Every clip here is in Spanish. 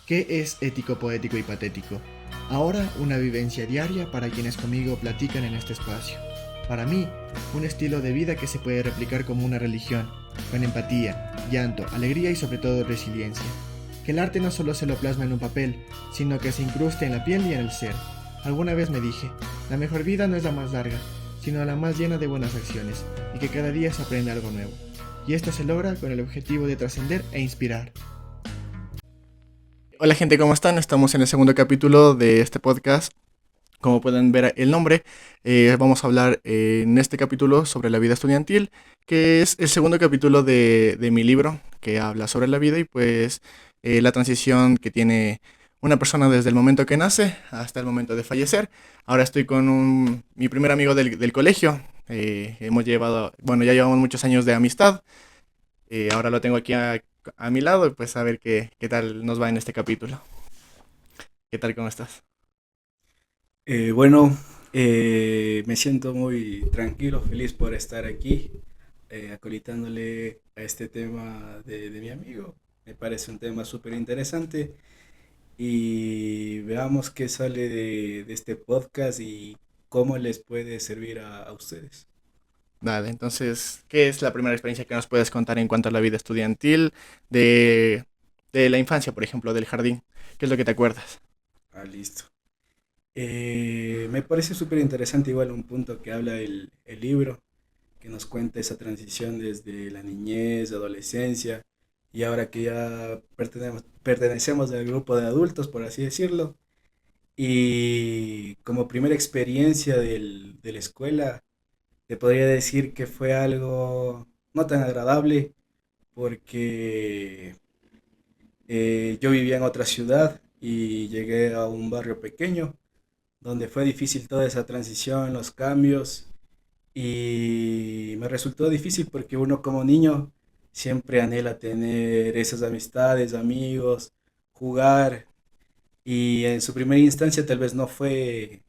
¿Qué es ético, poético y patético? Ahora una vivencia diaria para quienes conmigo platican en este espacio. Para mí, un estilo de vida que se puede replicar como una religión, con empatía, llanto, alegría y sobre todo resiliencia. Que el arte no solo se lo plasma en un papel, sino que se incruste en la piel y en el ser. Alguna vez me dije, la mejor vida no es la más larga, sino la más llena de buenas acciones, y que cada día se aprende algo nuevo. Y esto se logra con el objetivo de trascender e inspirar. Hola gente, ¿cómo están? Estamos en el segundo capítulo de este podcast. Como pueden ver el nombre, vamos a hablar en este capítulo sobre la vida estudiantil, que es el segundo capítulo de mi libro que habla sobre la vida y pues la transición que tiene una persona desde el momento que nace hasta el momento de fallecer. Ahora estoy con mi primer amigo del colegio. Hemos llevado, bueno, ya llevamos muchos años de amistad. Ahora lo tengo aquí a mi lado y pues a ver qué tal nos va en este capítulo. ¿Qué tal? ¿Cómo estás? Bueno, me siento muy tranquilo, feliz por estar aquí, acolitándole a este tema de mi amigo. Me parece un tema súper interesante y veamos qué sale de este podcast y cómo les puede servir a ustedes. Vale, entonces, ¿qué es la primera experiencia que nos puedes contar en cuanto a la vida estudiantil de, de la infancia, por ejemplo, del jardín? ¿Qué es lo que te acuerdas? Listo. Me parece súper interesante igual un punto que habla el libro, que nos cuenta esa transición desde la niñez, adolescencia, y ahora que ya pertenecemos al grupo de adultos, por así decirlo. Y como primera experiencia de la escuela, te podría decir que fue algo no tan agradable porque yo vivía en otra ciudad y llegué a un barrio pequeño donde fue difícil toda esa transición, los cambios. Y me resultó difícil porque uno como niño siempre anhela tener esas amistades, amigos, jugar. Y en su primera instancia tal vez no fue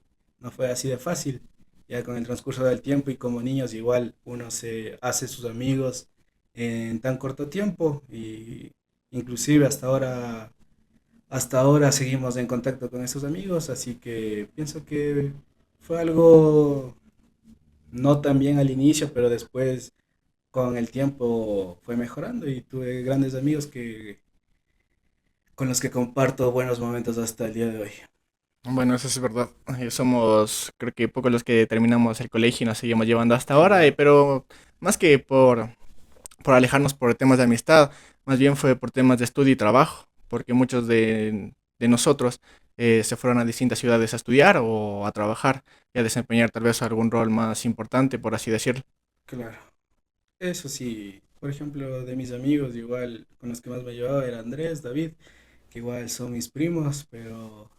así de fácil. Ya con el transcurso del tiempo y como niños igual uno se hace sus amigos en tan corto tiempo y inclusive hasta ahora seguimos en contacto con esos amigos, así que pienso que fue algo no tan bien al inicio, pero después con el tiempo fue mejorando y tuve grandes amigos con los que comparto buenos momentos hasta el día de hoy. Bueno, eso es verdad. Somos, creo que pocos los que terminamos el colegio y nos seguimos llevando hasta ahora, Claro, pero más que por alejarnos por temas de amistad, más bien fue por temas de estudio y trabajo, porque muchos de nosotros se fueron a distintas ciudades a estudiar o a trabajar y a desempeñar tal vez algún rol más importante, por así decirlo. claro. Eso sí, por ejemplo, de mis amigos, igual con los que más me llevaba era Andrés, David, que igual son mis primos, pero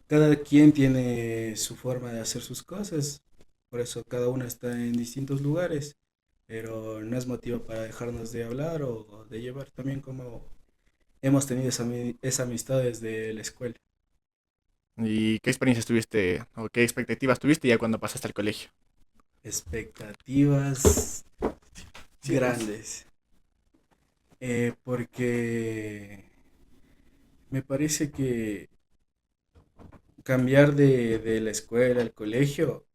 cada quien tiene su forma de hacer sus cosas, por eso cada uno está en distintos lugares, pero no es motivo para dejarnos de hablar o de llevar también como hemos tenido esa amistad desde la escuela. ¿Y qué experiencias tuviste o qué expectativas tuviste ya cuando pasaste al colegio? Expectativas Sí, pues. grandes, porque me parece que cambiar de la escuela al colegio,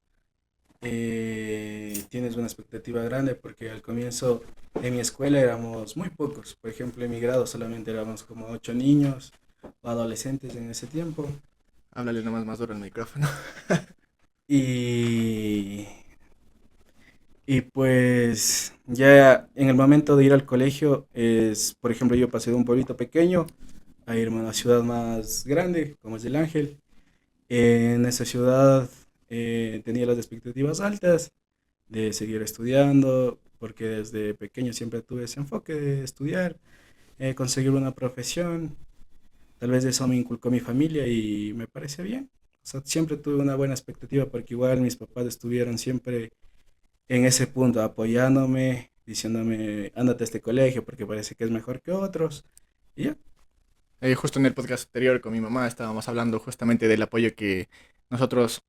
tienes una expectativa grande porque al comienzo en mi escuela éramos muy pocos. Por ejemplo, en mi grado solamente éramos como 8 niños o adolescentes en ese tiempo. Háblale nomás más duro al micrófono. Y, y pues ya en el momento de ir al colegio, por ejemplo, yo pasé de un pueblito pequeño a irme a una ciudad más grande, como es el Ángel. En esa ciudad tenía las expectativas altas de seguir estudiando, porque desde pequeño siempre tuve ese enfoque de estudiar, conseguir una profesión. Tal vez eso me inculcó mi familia y me parece bien. O sea, siempre tuve una buena expectativa porque igual mis papás estuvieron siempre en ese punto apoyándome, diciéndome, ándate a este colegio porque parece que es mejor que otros. Y ya. Justo en el podcast anterior con mi mamá estábamos hablando justamente del apoyo que nosotros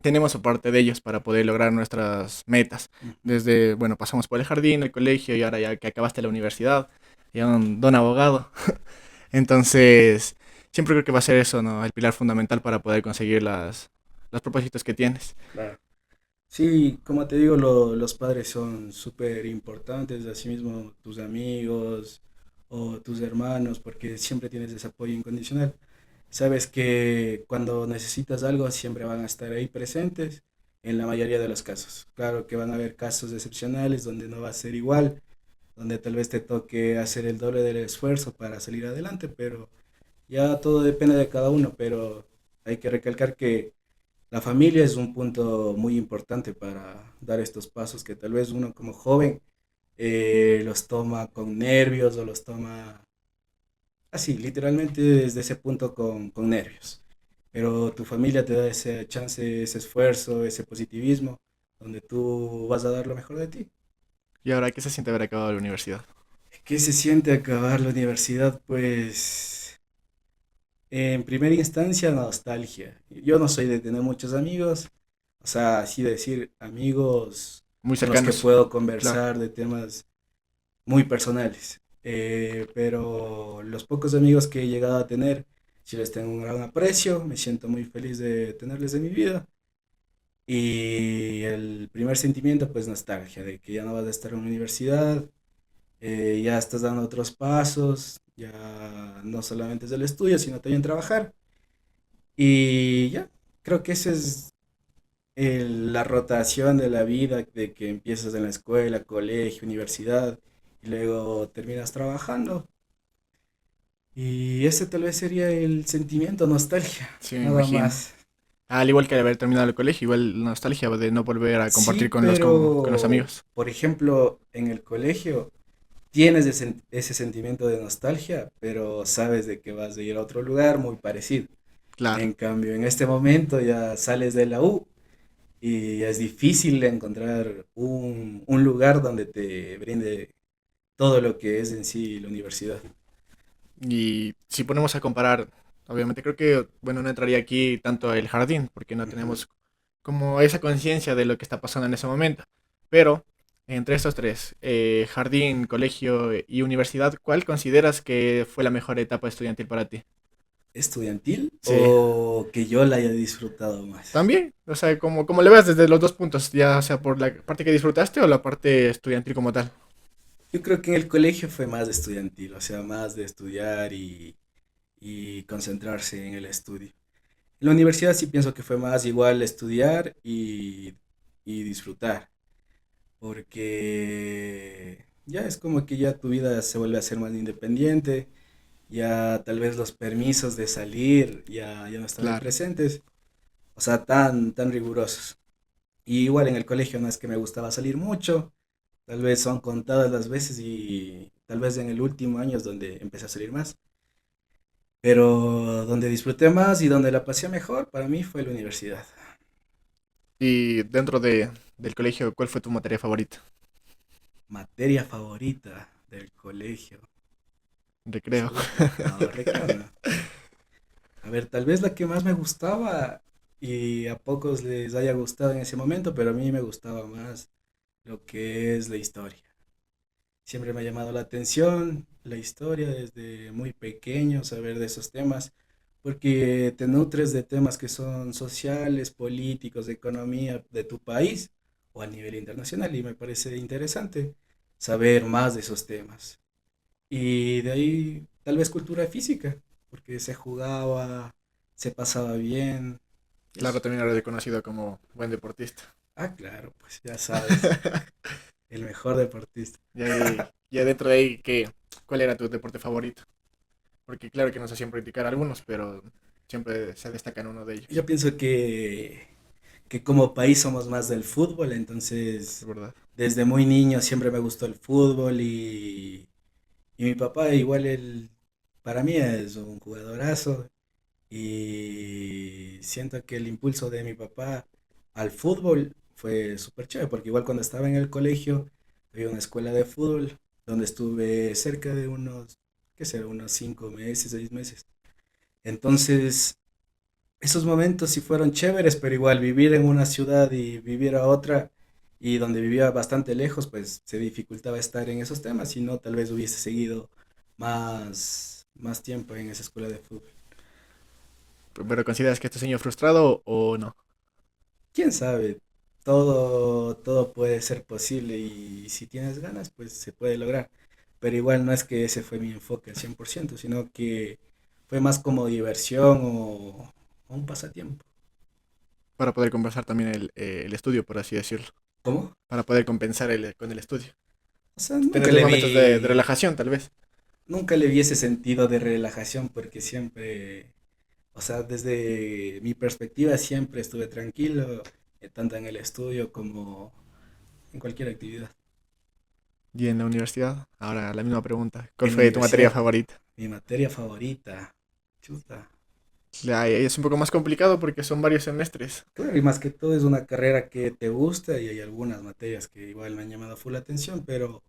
tenemos aparte de ellos para poder lograr nuestras metas. Ujú. Desde, bueno, pasamos por el jardín, el colegio y ahora ya que acabaste la universidad, ya un don abogado. Entonces, siempre creo que va a ser eso, ¿no? El pilar fundamental para poder conseguir los propósitos que tienes. Claro. Sí, como te digo, los padres son súper importantes, asimismo tus amigos o tus hermanos, porque siempre tienes ese apoyo incondicional. Sabes que cuando necesitas algo siempre van a estar ahí presentes en la mayoría de los casos. Claro que van a haber casos excepcionales donde no va a ser igual, donde tal vez te toque hacer el doble del esfuerzo para salir adelante, pero ya todo depende de cada uno, pero hay que recalcar que la familia es un punto muy importante para dar estos pasos que tal vez uno como joven los toma con nervios o los toma así, literalmente desde ese punto con nervios. Pero tu familia te da ese chance, ese esfuerzo, ese positivismo, donde tú vas a dar lo mejor de ti. Y ahora, ¿qué se siente haber acabado la universidad? ¿Qué se siente acabar la universidad? Pues en primera instancia, nostalgia. Yo no soy de tener muchos amigos, o sea, así decir, amigos Muy con los que cercanos, puedo claro. conversar de temas muy personales. Pero los pocos amigos que he llegado a tener, sí les tengo un gran aprecio, me siento muy feliz de tenerles en mi vida. Y el primer sentimiento, pues nostalgia, de que ya no vas a estar en la universidad, ya estás dando otros pasos, ya no solamente es el estudio, sino también trabajar. Y ya, creo que esa es la rotación de la vida, de que empiezas en la escuela, colegio, universidad, y luego terminas trabajando. Y ese tal vez sería el sentimiento, nostalgia, Sí, me nada imagino. más. Al igual que haber terminado el colegio, igual la nostalgia de no volver a compartir Sí, con con los pero, amigos. por ejemplo, en el colegio tienes ese sentimiento de nostalgia, pero sabes de que vas a ir a otro lugar muy parecido. Claro. En cambio, en este momento ya sales de la U y es difícil encontrar un lugar donde te brinde todo lo que es en sí la universidad. Y si ponemos a comparar, obviamente creo que, bueno, no entraría aquí tanto el jardín, porque no Ujú. tenemos como esa conciencia de lo que está pasando en ese momento. Pero entre estos tres, jardín, colegio y universidad, ¿cuál consideras que fue la mejor etapa estudiantil para ti? ¿Estudiantil Sí, o que yo la haya disfrutado más? también, o sea, como le ves desde los dos puntos, ya sea por la parte que disfrutaste o la parte estudiantil como tal. Yo creo que en el colegio fue más estudiantil, o sea, más de estudiar y concentrarse en el estudio. En la universidad sí pienso que fue más igual estudiar y disfrutar, porque ya es como que ya tu vida se vuelve a ser más independiente, ya tal vez los permisos de salir ya no están ahí Claro. presentes, o sea, tan rigurosos. Y igual en el colegio no es que me gustaba salir mucho, tal vez son contadas las veces y tal vez en el último año es donde empecé a salir más. Pero donde disfruté más y donde la pasé mejor para mí fue la universidad. Y dentro del colegio, ¿cuál fue tu materia favorita? Materia favorita del colegio. Recreo. No, recreo no. A ver, tal vez la que más me gustaba y a pocos les haya gustado en ese momento, pero a mí me gustaba más lo que es la historia. Siempre me ha llamado la atención la historia desde muy pequeño, saber de esos temas, porque te nutres de temas que son sociales, políticos, de economía de tu país o a nivel internacional y me parece interesante saber más de esos temas. Y de ahí tal vez cultura física, porque se jugaba, se pasaba bien. Claro, Eso. también era reconocido como buen deportista. Ah, claro, pues ya sabes, el mejor deportista. Y ahí, ya dentro de ahí, ¿cuál era tu deporte favorito? Porque claro que nos hacían practicar algunos, pero siempre se destaca en uno de Yo ellos, pienso que como país somos más del fútbol, es entonces verdad. desde muy niño siempre me gustó el fútbol y mi papá igual él para mí es un jugadorazo y siento que el impulso de mi papá al fútbol fue súper chévere porque igual cuando estaba en el colegio había una escuela de fútbol donde estuve cerca de unos, qué será, unos 5 meses, 6 meses. Entonces esos momentos sí fueron chéveres, pero igual vivir en una ciudad y vivir a otra y donde vivía bastante lejos, pues se dificultaba estar en esos temas y no, tal vez hubiese seguido más tiempo en esa escuela de fútbol. pero ¿consideras que es tu sueño frustrado o no? ¿Quién sabe? Todo puede ser posible y si tienes ganas, pues se puede lograr. Pero igual no es que ese fue mi enfoque al 100%, sino que fue más como diversión o un pasatiempo. Para poder compensar también el estudio, por así decirlo. ¿Cómo? Para poder compensar con el estudio. O sea, Tener tus momentos de relajación, tal vez. nunca le vi ese sentido de relajación porque siempre, o sea, desde mi perspectiva siempre estuve tranquilo, tanto en el estudio como en cualquier actividad. Y en la universidad, ahora la misma pregunta. ¿Cuál En la fue tu materia universidad, favorita? mi materia favorita, chuta. Es un poco más complicado porque son varios semestres. Claro, y más que todo es una carrera que te gusta y hay algunas materias que igual me han llamado full la atención, pero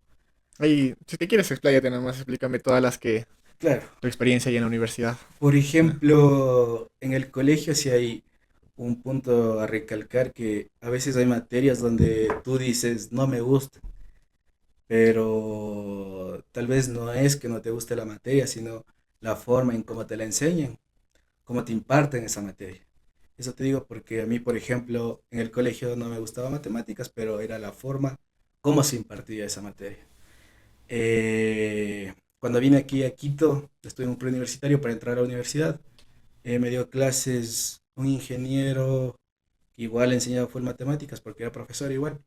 Ahí, si te quieres, expláyate nomás, explícame todas las que claro, tu experiencia ahí en la universidad. por ejemplo, en el colegio sí hay un punto a recalcar que a veces hay materias donde tú dices no me gusta, pero tal vez no es que no te guste la materia, sino la forma en cómo te la enseñan, cómo te imparten esa materia. Eso te digo porque a mí, por ejemplo, en el colegio no me gustaba matemáticas, pero era la forma cómo se impartía esa materia. Cuando vine aquí a Quito, estuve en un preuniversitario para entrar a la universidad. Me dio clases un ingeniero que igual enseñaba full matemáticas porque era profesor igual.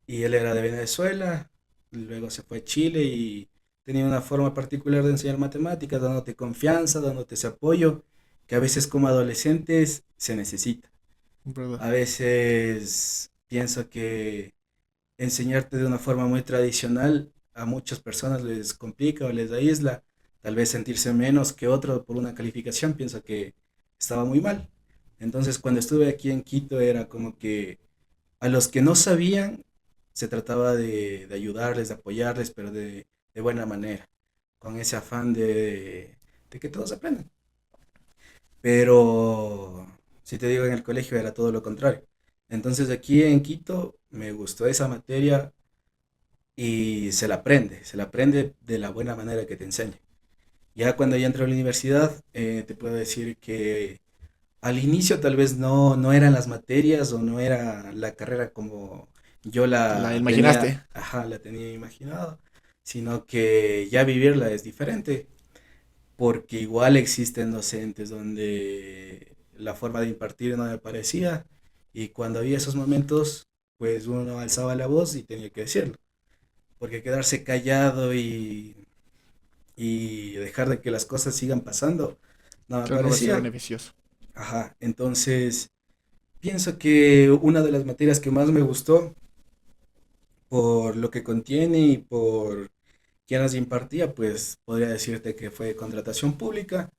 Y él era de Venezuela, luego se fue a Chile y tenía una forma particular de enseñar matemáticas, dándote confianza, dándote ese apoyo que a veces como adolescentes se necesita. ¿Verdad? A veces pienso que enseñarte de una forma muy tradicional a muchas personas les complica o les aísla, tal vez sentirse menos que otro por una calificación, pienso que estaba muy mal. Entonces cuando estuve aquí en Quito era como que a los que no sabían se trataba de ayudarles, de apoyarles, pero de buena manera, con ese afán de que todos aprendan. Pero, si te digo, en el colegio era todo lo contrario. Entonces aquí en Quito me gustó esa materia y se la aprende de la buena manera que te enseña. Ya cuando ya entré a la universidad, te puedo decir que al inicio tal vez no eran las materias o no era la carrera como yo ¿La la tenía, imaginaste? ajá, la tenía imaginado, sino que ya vivirla es diferente, porque igual existen docentes donde la forma de impartir no me parecía y cuando había esos momentos, pues uno alzaba la voz y tenía que decirlo, porque quedarse callado y dejar de que las cosas sigan pasando no me Claro, no va a ser parecía. beneficioso. Ajá, entonces pienso que una de las materias que más me gustó por lo que contiene y por quién las impartía, pues podría decirte que fue contratación pública,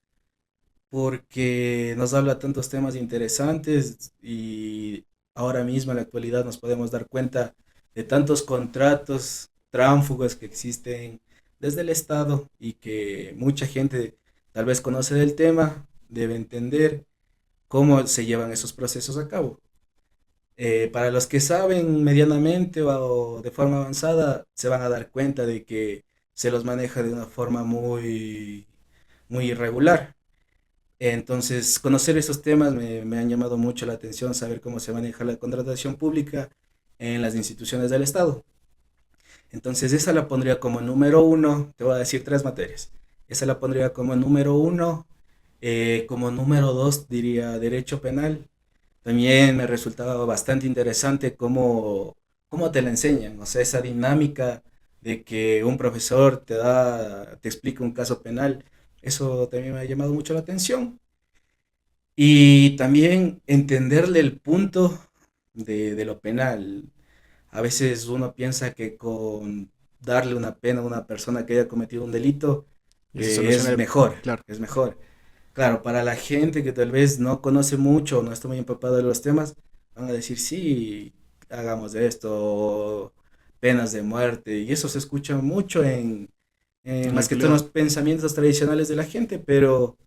porque nos habla tantos temas interesantes y ahora mismo en la actualidad nos podemos dar cuenta de tantos contratos tránfugos que existen desde el Estado y que mucha gente tal vez conoce del tema, debe entender cómo se llevan esos procesos a cabo. Para los que saben medianamente o de forma avanzada, se van a dar cuenta de que se los maneja de una forma muy irregular. Entonces, conocer esos temas me han llamado mucho la atención, saber cómo se maneja la contratación pública en las instituciones del Estado. Entonces, esa la pondría como número uno, te voy a decir tres materias. Esa la pondría como número uno, como número dos diría derecho penal. También me resultaba bastante interesante cómo te la enseñan, o sea, esa dinámica de que un profesor te explica un caso penal, eso también me ha llamado mucho la atención. Y también entenderle el punto de lo penal. A veces uno piensa que con darle una pena a una persona que haya cometido un delito Y se soluciona es el... mejor, Claro, es mejor. Claro, para la gente que tal vez no conoce mucho o no está muy empapada de los temas, van a decir, sí, hagamos de esto, penas de muerte, y eso se escucha mucho en la más que todo en los actualidad. pensamientos tradicionales de la gente, pero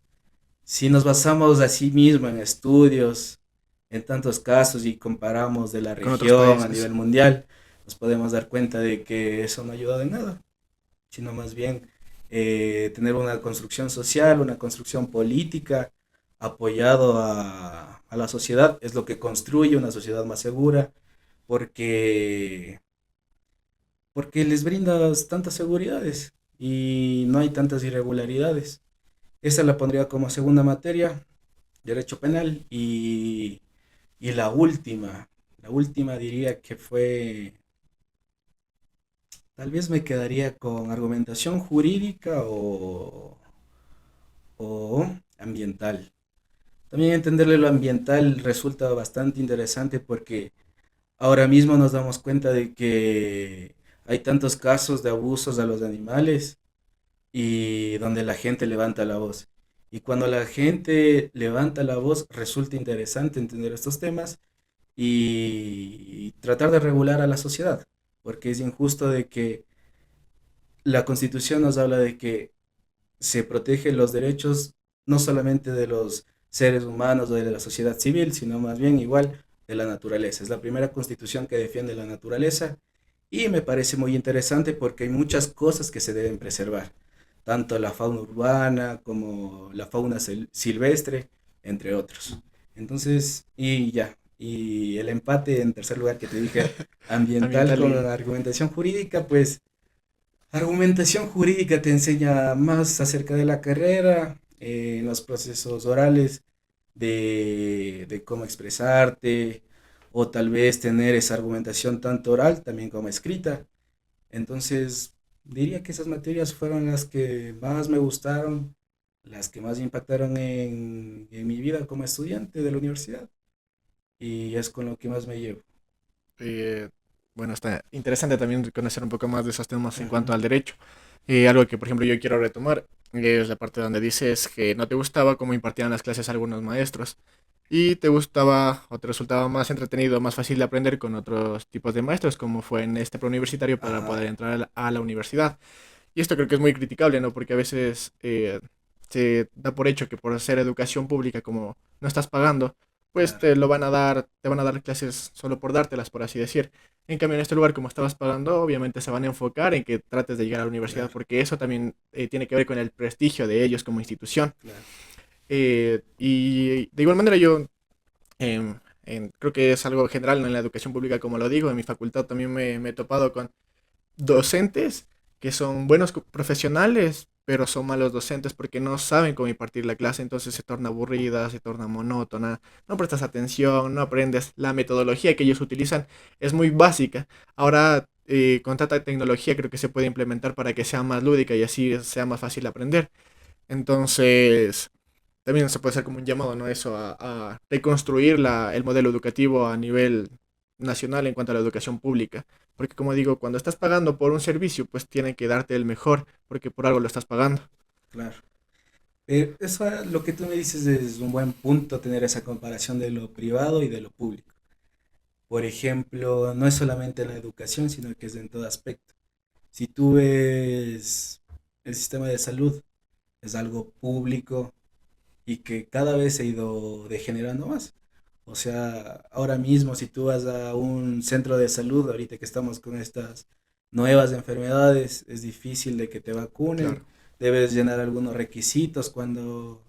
si nos basamos así mismo en estudios, en tantos casos y comparamos de la Con otros región a países. nivel mundial, nos podemos dar cuenta de que eso no ayuda de nada, sino más bien tener una construcción social, una construcción política, apoyado a la sociedad, es lo que construye una sociedad más segura, porque, porque les brindas tantas seguridades y no hay tantas irregularidades. Esa la pondría como segunda materia, derecho penal, y la última diría que fue, tal vez me quedaría con argumentación jurídica o ambiental. También entenderle lo ambiental resulta bastante interesante porque ahora mismo nos damos cuenta de que hay tantos casos de abusos a los animales y donde la gente levanta la voz. Y cuando la gente levanta la voz, resulta interesante entender estos temas y tratar de regular a la sociedad, porque es injusto de que la Constitución nos habla de que se protegen los derechos no solamente de los seres humanos o de la sociedad civil, sino más bien igual de la naturaleza. Es la primera constitución que defiende la naturaleza y me parece muy interesante porque hay muchas cosas que se deben preservar, tanto la fauna urbana como la fauna silvestre, entre otros. Entonces, y ya, y el empate en tercer lugar que te dije, ambiental Ambiental con y... argumentación jurídica, pues argumentación jurídica te enseña más acerca de la carrera, en los procesos orales, de cómo expresarte, o tal vez tener esa argumentación tanto oral también como escrita. Entonces, diría que esas materias fueron las que más me gustaron, las que más impactaron en mi vida como estudiante de la universidad, y es con lo que más me llevo. eh, bueno, está interesante también conocer un poco más de esos temas en cuanto Ajá. al derecho. Algo que, por ejemplo, yo quiero retomar es la parte donde dices que no te gustaba cómo impartían las clases algunos maestros y te gustaba o te resultaba más entretenido, más fácil de aprender con otros tipos de maestros, como fue en este preuniversitario para poder Ajá, entrar a la universidad. Y esto creo que es muy criticable, ¿no? Porque a veces se da por hecho que por hacer educación pública, como no estás pagando, pues claro, te van a dar clases solo por dártelas, por así decir. En cambio, en este lugar, como estabas pagando, obviamente se van a enfocar en que trates de llegar a la universidad, claro, porque eso también tiene que ver con el prestigio de ellos como institución. claro. Y de igual manera yo creo que es algo general, ¿no? En la educación pública, como lo digo, en mi facultad también me he topado con docentes que son buenos profesionales, pero son malos docentes porque no saben cómo impartir la clase, entonces se torna aburrida, se torna monótona, no prestas atención, no aprendes. La metodología que ellos utilizan es muy básica. Ahora, con tanta tecnología, creo que se puede implementar para que sea más lúdica y así sea más fácil aprender. Entonces, también se puede hacer como un llamado, ¿no? Eso a reconstruir el modelo educativo a nivel nacional en cuanto a la educación pública. Porque como digo, cuando estás pagando por un servicio, pues tienen que darte el mejor, porque por algo lo estás pagando. Claro. Eso, lo que tú me dices es un buen punto, tener esa comparación de lo privado y de lo público. Por ejemplo, no es solamente en la educación, sino que es en todo aspecto. Si tú ves el sistema de salud, es algo público y que cada vez se ha ido degenerando más. O sea, ahora mismo si tú vas a un centro de salud, ahorita que estamos con estas nuevas enfermedades, es difícil de que te vacunen, Claro, debes llenar algunos requisitos cuando...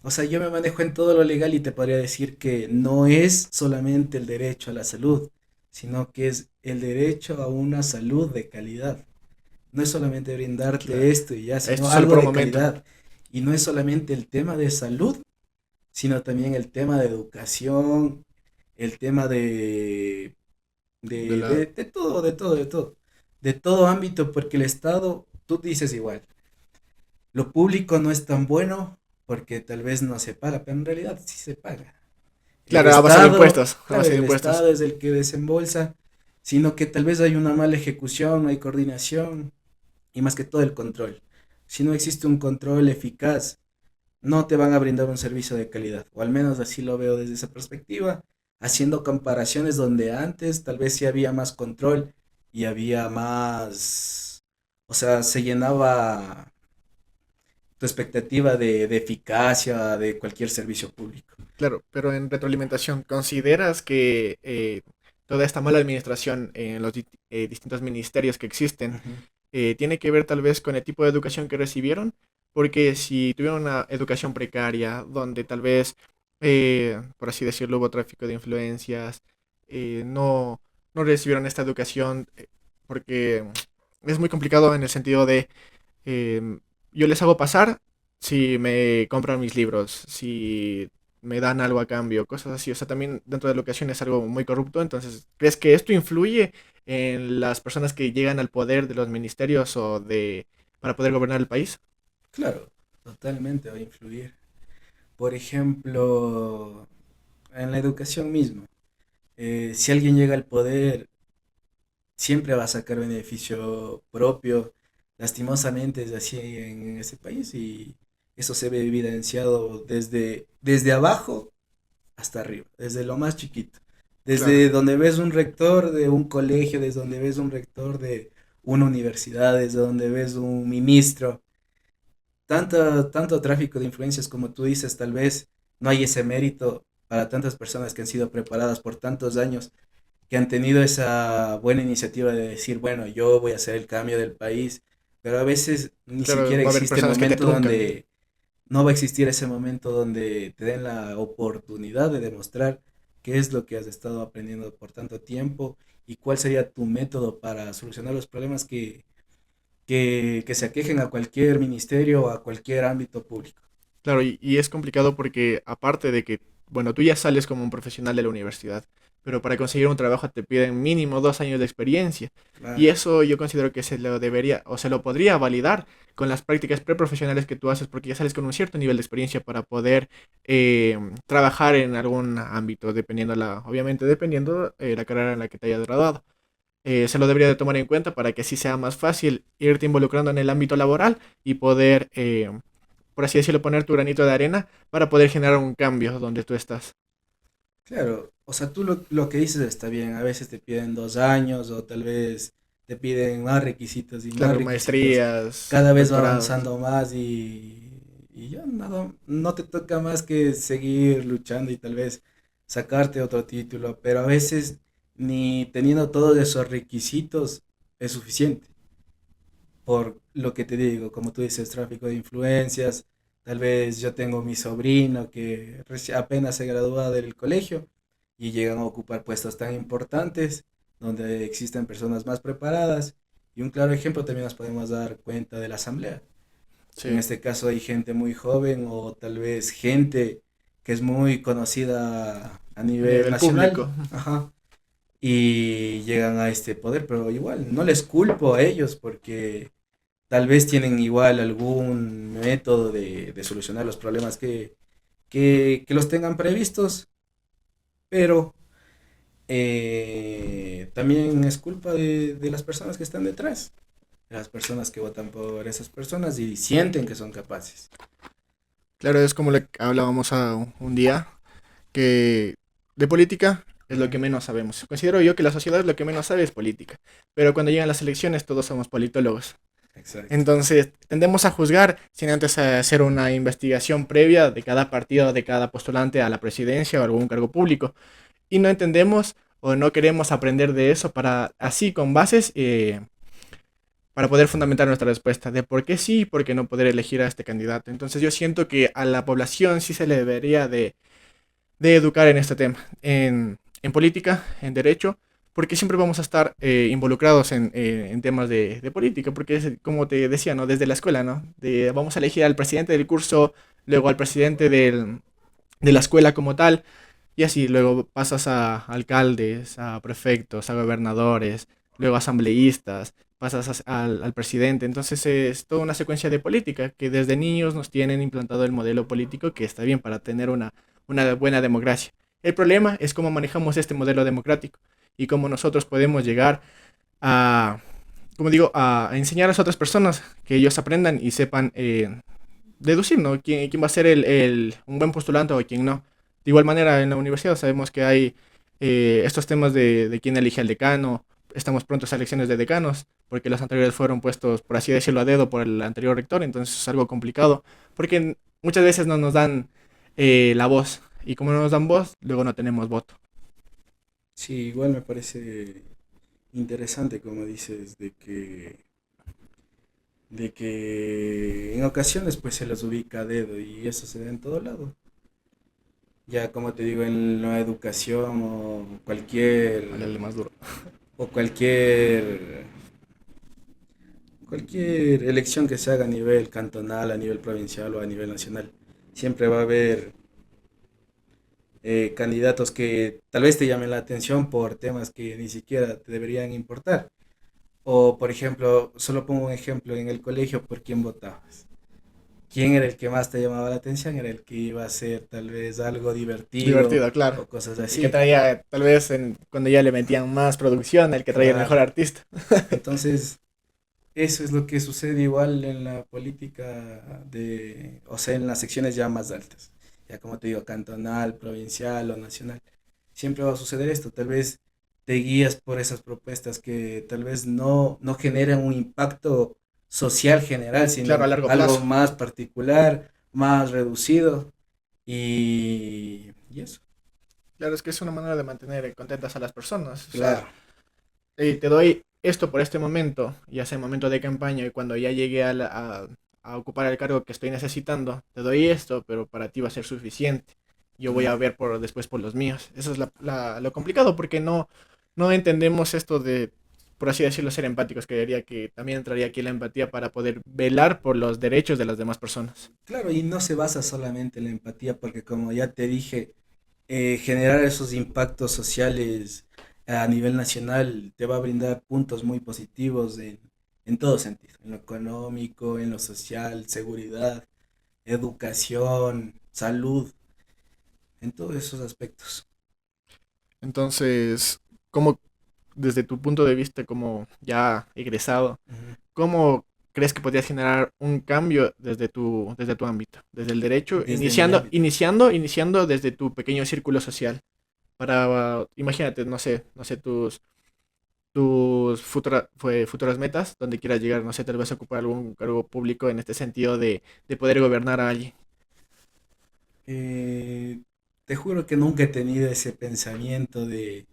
O sea, yo me manejo en todo lo legal y te podría decir que no es solamente el derecho a la salud, sino que es el derecho a una salud de calidad. No es solamente brindarte claro. esto y ya, Esto sino solo algo por un de momento. calidad. Y no es solamente el tema de salud, sino también el tema de educación, el tema De la... de todo, de todo, de todo. De todo ámbito, porque el Estado, tú dices igual, lo público no es tan bueno porque tal vez no se paga, pero en realidad sí se paga. El Claro, a base de Estado, impuestos, a claro, base de el impuestos. Estado es el que desembolsa, sino que tal vez hay una mala ejecución, no hay coordinación y más que todo el control. Si no existe un control eficaz, no te van a brindar un servicio de calidad, o al menos así lo veo desde esa perspectiva, haciendo comparaciones donde antes tal vez sí había más control y había más, o sea, se llenaba tu expectativa de eficacia de cualquier servicio público. Claro, pero en retroalimentación, ¿consideras que toda esta mala administración en los distintos ministerios que existen Ujú. tiene que ver tal vez con el tipo de educación que recibieron? porque si tuvieron una educación precaria, donde tal vez, por así decirlo, hubo tráfico de influencias, no, no recibieron esta educación, porque es muy complicado en el sentido de, yo les hago pasar si me compran mis libros, si me dan algo a cambio, cosas así. O sea, también dentro de la educación es algo muy corrupto. Entonces, ¿crees que esto influye en las personas que llegan al poder de los ministerios o de para poder gobernar el país? Claro, totalmente va a influir. Por ejemplo, en la educación misma, si alguien llega al poder, siempre va a sacar beneficio propio. Lastimosamente es así en ese país y eso se ve evidenciado desde abajo hasta arriba, desde lo más chiquito. Claro, Desde donde ves un rector de un colegio, desde donde ves un rector de una universidad, desde donde ves un ministro. Tanto tráfico de influencias como tú dices, tal vez no hay ese mérito para tantas personas que han sido preparadas por tantos años, que han tenido esa buena iniciativa de decir, bueno, yo voy a hacer el cambio del país, pero a veces ni claro, siquiera va a haber existe el personas que te momento truncan. donde no va a existir ese momento donde te den la oportunidad de demostrar qué es lo que has estado aprendiendo por tanto tiempo y cuál sería tu método para solucionar los problemas que se aquejen a cualquier ministerio o a cualquier ámbito público. Claro, y es complicado porque aparte de que, bueno, tú ya sales como un profesional de la universidad, pero para conseguir un trabajo te piden mínimo 2 años de experiencia. Y Claro, eso yo considero que se lo debería o se lo podría validar con las prácticas preprofesionales que tú haces porque ya sales con un cierto nivel de experiencia para poder trabajar en algún ámbito, dependiendo obviamente dependiendo la carrera en la que te hayas graduado. Se lo debería de tomar en cuenta para que así sea más fácil irte involucrando en el ámbito laboral y poder, por así decirlo, poner tu granito de arena para poder generar un cambio donde tú estás. claro. O sea, tú lo que dices está bien. A veces te piden 2 años o tal vez te piden más requisitos y más Claro, requisitos. maestrías, Cada vez va doctorados. avanzando más y ya nada, no te toca más que seguir luchando y tal vez sacarte otro título. Pero a veces ni teniendo todos esos requisitos es suficiente. Por lo que te digo, como tú dices, tráfico de influencias. Tal vez yo tengo mi sobrino que apenas se gradúa del colegio y llegan a ocupar puestos tan importantes donde existen personas más preparadas. Y un claro ejemplo también nos podemos dar cuenta de la asamblea. En Sí, este caso hay gente muy joven o tal vez gente que es muy conocida a a nivel nivel nacional. público. Ajá, y llegan a este poder, pero igual no les culpo a ellos porque tal vez tienen igual algún método de solucionar los problemas que los tengan previstos, pero también es culpa de las personas que están detrás, de las personas que votan por esas personas y sienten que son capaces. Claro, es como le hablábamos a un día, que de política es lo que Ujú, menos sabemos. Considero yo que la sociedad es lo que menos sabe es política, pero cuando llegan las elecciones todos somos politólogos. exacto. Entonces, tendemos a juzgar sin antes hacer una investigación previa de cada partido, de cada postulante a la presidencia o algún cargo público. Y no entendemos o no queremos aprender de eso para así con bases para poder fundamentar nuestra respuesta de por qué sí y por qué no poder elegir a este candidato. Entonces yo siento que a la población sí se le debería de educar en este tema, en política, en derecho, porque siempre vamos a estar involucrados en temas de política, porque es como te decía, ¿no? Desde la escuela, ¿no? Vamos a elegir al presidente del curso, luego al presidente de la escuela como tal, y así luego pasas a alcaldes, a prefectos, a gobernadores, luego a asambleístas, pasas al presidente. Entonces es toda una secuencia de política que desde niños nos tienen implantado el modelo político que está bien para tener una buena democracia. El problema es cómo manejamos este modelo democrático y cómo nosotros podemos llegar a, como digo, a enseñar a las otras personas que ellos aprendan y sepan deducir, ¿no? ¿Quién va a ser un buen postulante o quién no? De igual manera, en la universidad sabemos que hay estos temas de quién elige al decano. Estamos pronto a elecciones de decanos, porque los anteriores fueron puestos, por así decirlo, a dedo por el anterior rector, entonces es algo complicado, porque muchas veces no nos dan la voz, y como no nos dan voz, luego no tenemos voto. Sí, igual me parece interesante como dices de que en ocasiones pues se los ubica a dedo y eso se da en todo lado. Ya como te digo, en la educación Háblale más duro. o cualquier elección que se haga a nivel cantonal, a nivel provincial o a nivel nacional, siempre va a haber candidatos que tal vez te llamen la atención por temas que ni siquiera te deberían importar. O, por ejemplo, solo pongo un ejemplo en el colegio, ¿por quién votabas? ¿Quién era el que más te llamaba la atención? Era el que iba a hacer tal vez algo divertido Divertido, claro. o cosas El que así. traía, tal vez cuando ya le metían más producción, el que traía el mejor Claro. artista. Entonces, eso es lo que sucede igual en la política o sea, en las secciones ya más altas. Ya como te digo, cantonal, provincial o nacional. Siempre va a suceder esto. Tal vez te guías por esas propuestas que tal vez no generan un impacto social general, Claro, a sino largo algo plazo. más particular, más reducido. Y eso, Claro, es que es una manera de mantener contentas a las personas. O sea, claro. te doy esto por este momento, ya sea en momento de campaña y cuando ya llegue a ocupar el cargo que estoy necesitando, te doy esto, pero para ti va a ser suficiente. Yo voy a Claro. ver después por los míos. Eso es lo complicado porque no entendemos esto de, por así decirlo, ser empáticos, que diría que también entraría aquí la empatía para poder velar por los derechos de las demás personas. Claro, y no se basa solamente en la empatía, porque como ya te dije, generar esos impactos sociales a nivel nacional te va a brindar puntos muy positivos en todo sentido, en lo económico, en lo social, seguridad, educación, salud, en todos esos aspectos. Entonces, ¿cómo, desde tu punto de vista como ya egresado, Ujú. cómo crees que podrías generar un cambio desde tu ámbito, desde el derecho, Desde mi ámbito. iniciando desde tu pequeño círculo social? Para, imagínate, no sé, futuras metas, donde quieras llegar, no sé, tal vez ocupar algún cargo público en este sentido de poder gobernar a alguien. Eh, Te juro que nunca he tenido ese pensamiento de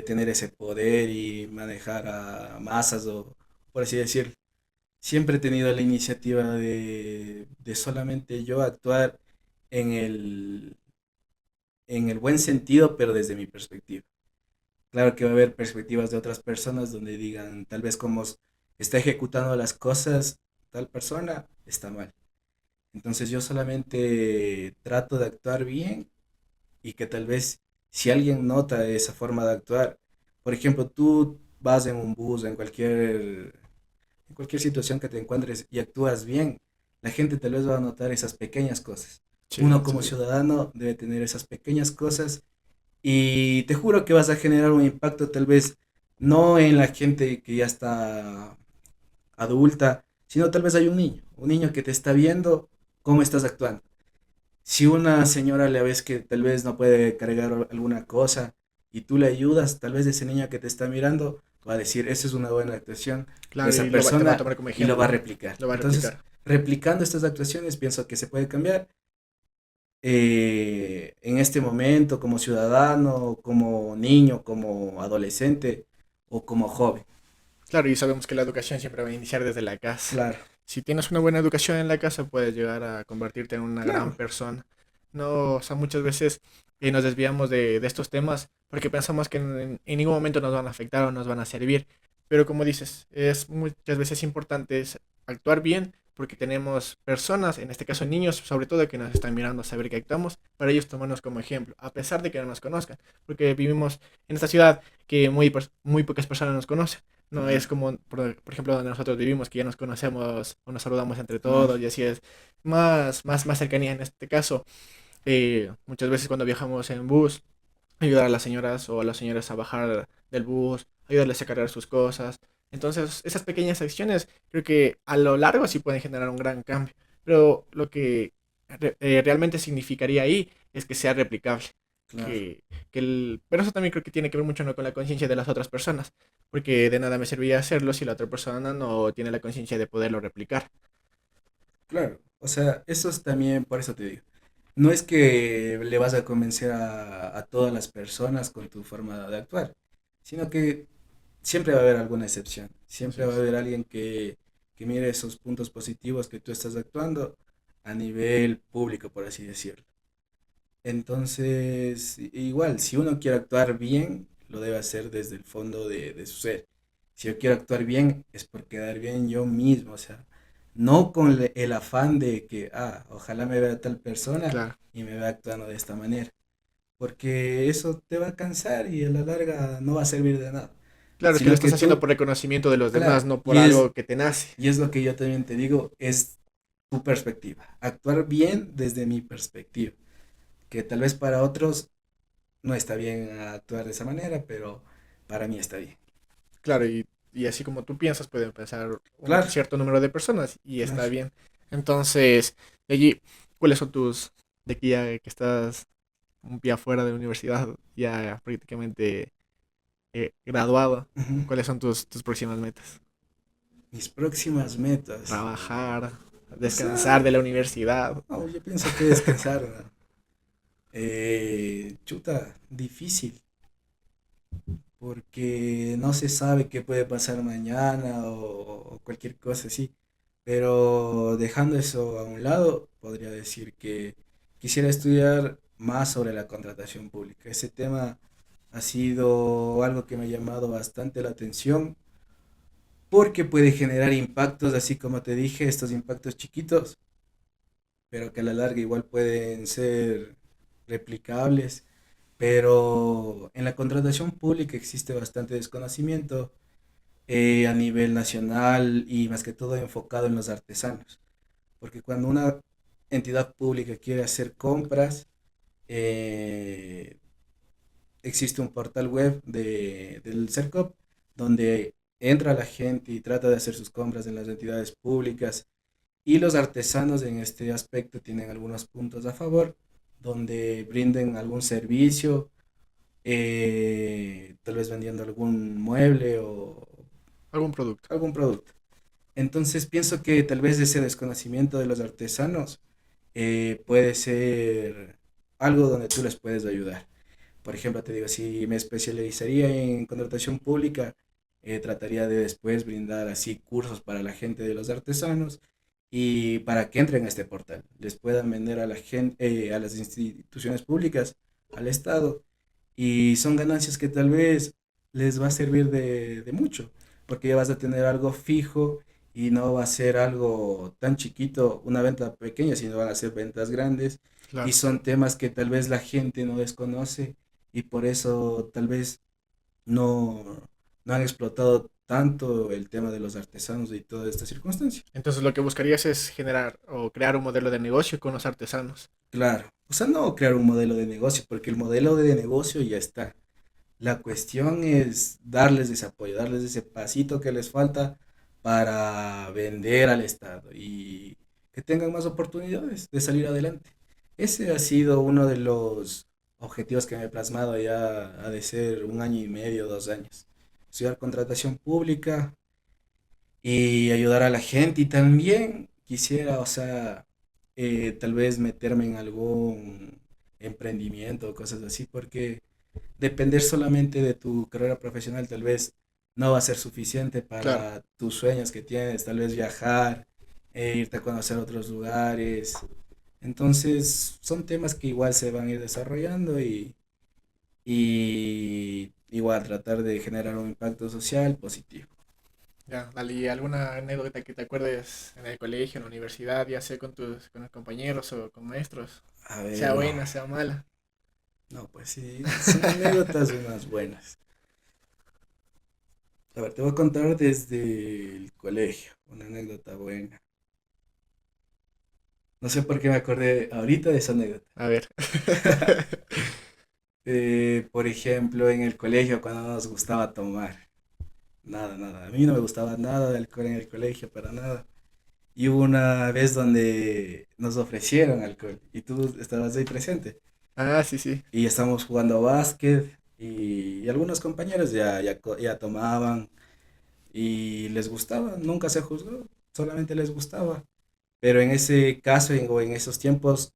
tener ese poder y manejar a masas o por así decirlo. Siempre he tenido la iniciativa de solamente yo actuar en en el buen sentido, pero desde mi perspectiva. Claro que va a haber perspectivas de otras personas donde digan, tal vez como está ejecutando las cosas tal persona, está mal. Entonces yo solamente trato de actuar bien y que tal vez si alguien nota esa forma de actuar, por ejemplo, tú vas en un bus, en cualquier situación que te encuentres y actúas bien, la gente tal vez va a notar esas pequeñas cosas. Sí, Uno como sí. ciudadano debe tener esas pequeñas cosas y te juro que vas a generar un impacto tal vez no en la gente que ya está adulta, sino tal vez hay un niño que te está viendo cómo estás actuando. Si una señora le ves que tal vez no puede cargar alguna cosa y tú le ayudas, tal vez ese niño que te está mirando va a decir, esa es una buena actuación de Claro, esa y te va a persona tomar como y lo va a ejemplo, replicar. lo va a Entonces, replicar. replicando estas actuaciones, pienso que se puede cambiar en este momento como ciudadano, como niño, como adolescente o como joven. Claro, y sabemos que la educación siempre va a iniciar desde la casa. Claro, Si tienes una buena educación en la casa, puedes llegar a convertirte en una gran claro, persona. No, o sea, muchas veces nos desviamos de estos temas porque pensamos que en ningún momento nos van a afectar o nos van a servir. Pero como dices, es muchas veces importante actuar bien porque tenemos personas, en este caso niños, sobre todo que nos están mirando, saber que actuamos, para ellos tomarnos como ejemplo, a pesar de que no nos conozcan, porque vivimos en esta ciudad que muy pocas personas nos conocen. No es claro. como, por ejemplo, donde nosotros vivimos, que ya nos conocemos o nos saludamos entre Claro. todos y así es más cercanía en este caso. Muchas veces cuando viajamos en bus, ayudar a las señoras o a las señoras a bajar del bus, ayudarles a cargar sus cosas. Entonces, esas pequeñas acciones creo que a lo largo sí pueden generar un gran cambio. Pero lo que realmente significaría ahí es que sea replicable. Claro. Pero eso también creo que tiene que ver mucho, ¿no?, con la conciencia de las otras personas. Porque de nada me serviría hacerlo si la otra persona no tiene la conciencia de poderlo replicar. Claro, o sea, eso es también, por eso te digo, no es que le vas a convencer a todas las personas con tu forma de actuar, sino que siempre va a haber alguna excepción. Así Siempre va a es. haber alguien que mire esos puntos positivos que tú estás actuando a nivel público, por así decirlo. Entonces, igual, si uno quiere actuar bien, lo debe hacer desde el fondo de su ser. Si yo quiero actuar bien, es por quedar bien yo mismo, o sea, no con el afán de que, ojalá me vea tal persona Claro. y me vea actuando de esta manera, porque eso te va a cansar y a la larga no va a servir de nada. Claro, que lo Sino que estás haciendo tú, por reconocimiento de los demás, claro, no por algo que te nace. y es lo que yo también te digo, es tu perspectiva, actuar bien desde mi perspectiva, que tal vez para otros no está bien actuar de esa manera, pero para mí está bien. Claro, y así como tú piensas, pueden pensar un Claro, cierto número de personas y está claro. bien. Entonces, de allí, ¿cuáles son de aquí ya que estás un pie afuera de la universidad, ya prácticamente graduado? Ujú. ¿Cuáles son tus próximas metas? Mis próximas metas. Trabajar, O descansar sea, de la universidad. no, yo pienso que descansar, ¿no? Chuta, difícil, porque no se sabe qué puede pasar mañana o cualquier cosa así. Pero dejando eso a un lado, podría decir que quisiera estudiar más sobre la contratación pública. Ese tema ha sido algo que me ha llamado bastante la atención porque puede generar impactos, así como te dije, estos impactos chiquitos, pero que a la larga igual pueden ser replicables. Pero en la contratación pública existe bastante desconocimiento a nivel nacional y más que todo enfocado en los artesanos. Porque cuando una entidad pública quiere hacer compras, eh, existe un portal web del CERCOP donde entra la gente y trata de hacer sus compras en las entidades públicas y los artesanos en este aspecto tienen algunos puntos a favor donde brinden algún servicio, tal vez vendiendo algún mueble o Algún producto. algún producto. Entonces pienso que tal vez ese desconocimiento de los artesanos puede ser algo donde tú les puedes ayudar. Por ejemplo, te digo, si me especializaría en contratación pública, trataría de después brindar así cursos para la gente de los artesanos y para que entren a este portal, les puedan vender a la gente, a las instituciones públicas, al Estado, y son ganancias que tal vez les va a servir de mucho, porque ya vas a tener algo fijo y no va a ser algo tan chiquito, una venta pequeña, sino van a ser ventas grandes y Claro. son temas que tal vez la gente no desconoce y por eso tal vez no, no han explotado tanto el tema de los artesanos y toda esta circunstancia. Entonces lo que buscarías es generar o crear un modelo de negocio con los artesanos. Claro, o sea, no crear un modelo de negocio, porque el modelo de negocio ya está. La cuestión es darles ese apoyo, darles ese pasito que les falta para vender al Estado y que tengan más oportunidades de salir adelante. Ese ha sido uno de los objetivos que me he plasmado ya ha de ser un año y medio, 2 años. Estudiar contratación pública y ayudar a la gente y también quisiera, o sea, tal vez meterme en algún emprendimiento o cosas así, porque depender solamente de tu carrera profesional tal vez no va a ser suficiente Claro. para tus sueños que tienes, tal vez viajar, irte a conocer otros lugares. Entonces, son temas que igual se van a ir desarrollando y igual tratar de generar un impacto social positivo. Ya, dale, ¿y alguna anécdota que te acuerdes en el colegio, en la universidad, ya sea con los compañeros o con maestros? A Sea ver, no, buena, sea mala. no, pues sí, son anécdotas unas buenas. A ver, te voy a contar desde el colegio, una anécdota buena. No sé por qué me acordé ahorita de esa anécdota. A ver. Por ejemplo, en el colegio cuando no nos gustaba tomar. Nada, nada. A mí no me gustaba nada de alcohol en el colegio, para nada. Y hubo una vez donde nos ofrecieron alcohol y tú estabas ahí presente. Ah, sí, sí. Y estábamos jugando básquet y algunos compañeros ya tomaban y les gustaba. Nunca se juzgó, solamente les gustaba. Pero en ese caso o en esos tiempos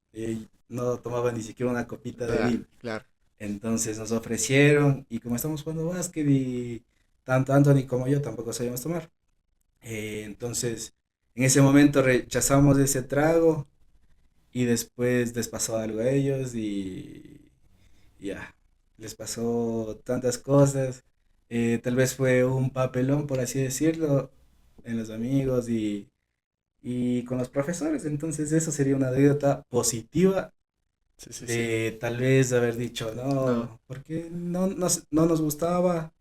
no tomaban ni siquiera una copita de Claro, vino. claro. Entonces nos ofrecieron y como estamos jugando básquet y tanto Anthony como yo tampoco sabíamos tomar. Entonces, en ese momento rechazamos ese trago y después les pasó algo a ellos y ya, les pasó tantas cosas. Tal vez fue un papelón, por así decirlo, en los amigos y con los profesores. Entonces, eso sería una anécdota positiva Sí, sí, sí. de tal vez haber dicho No, no, porque no nos gustaba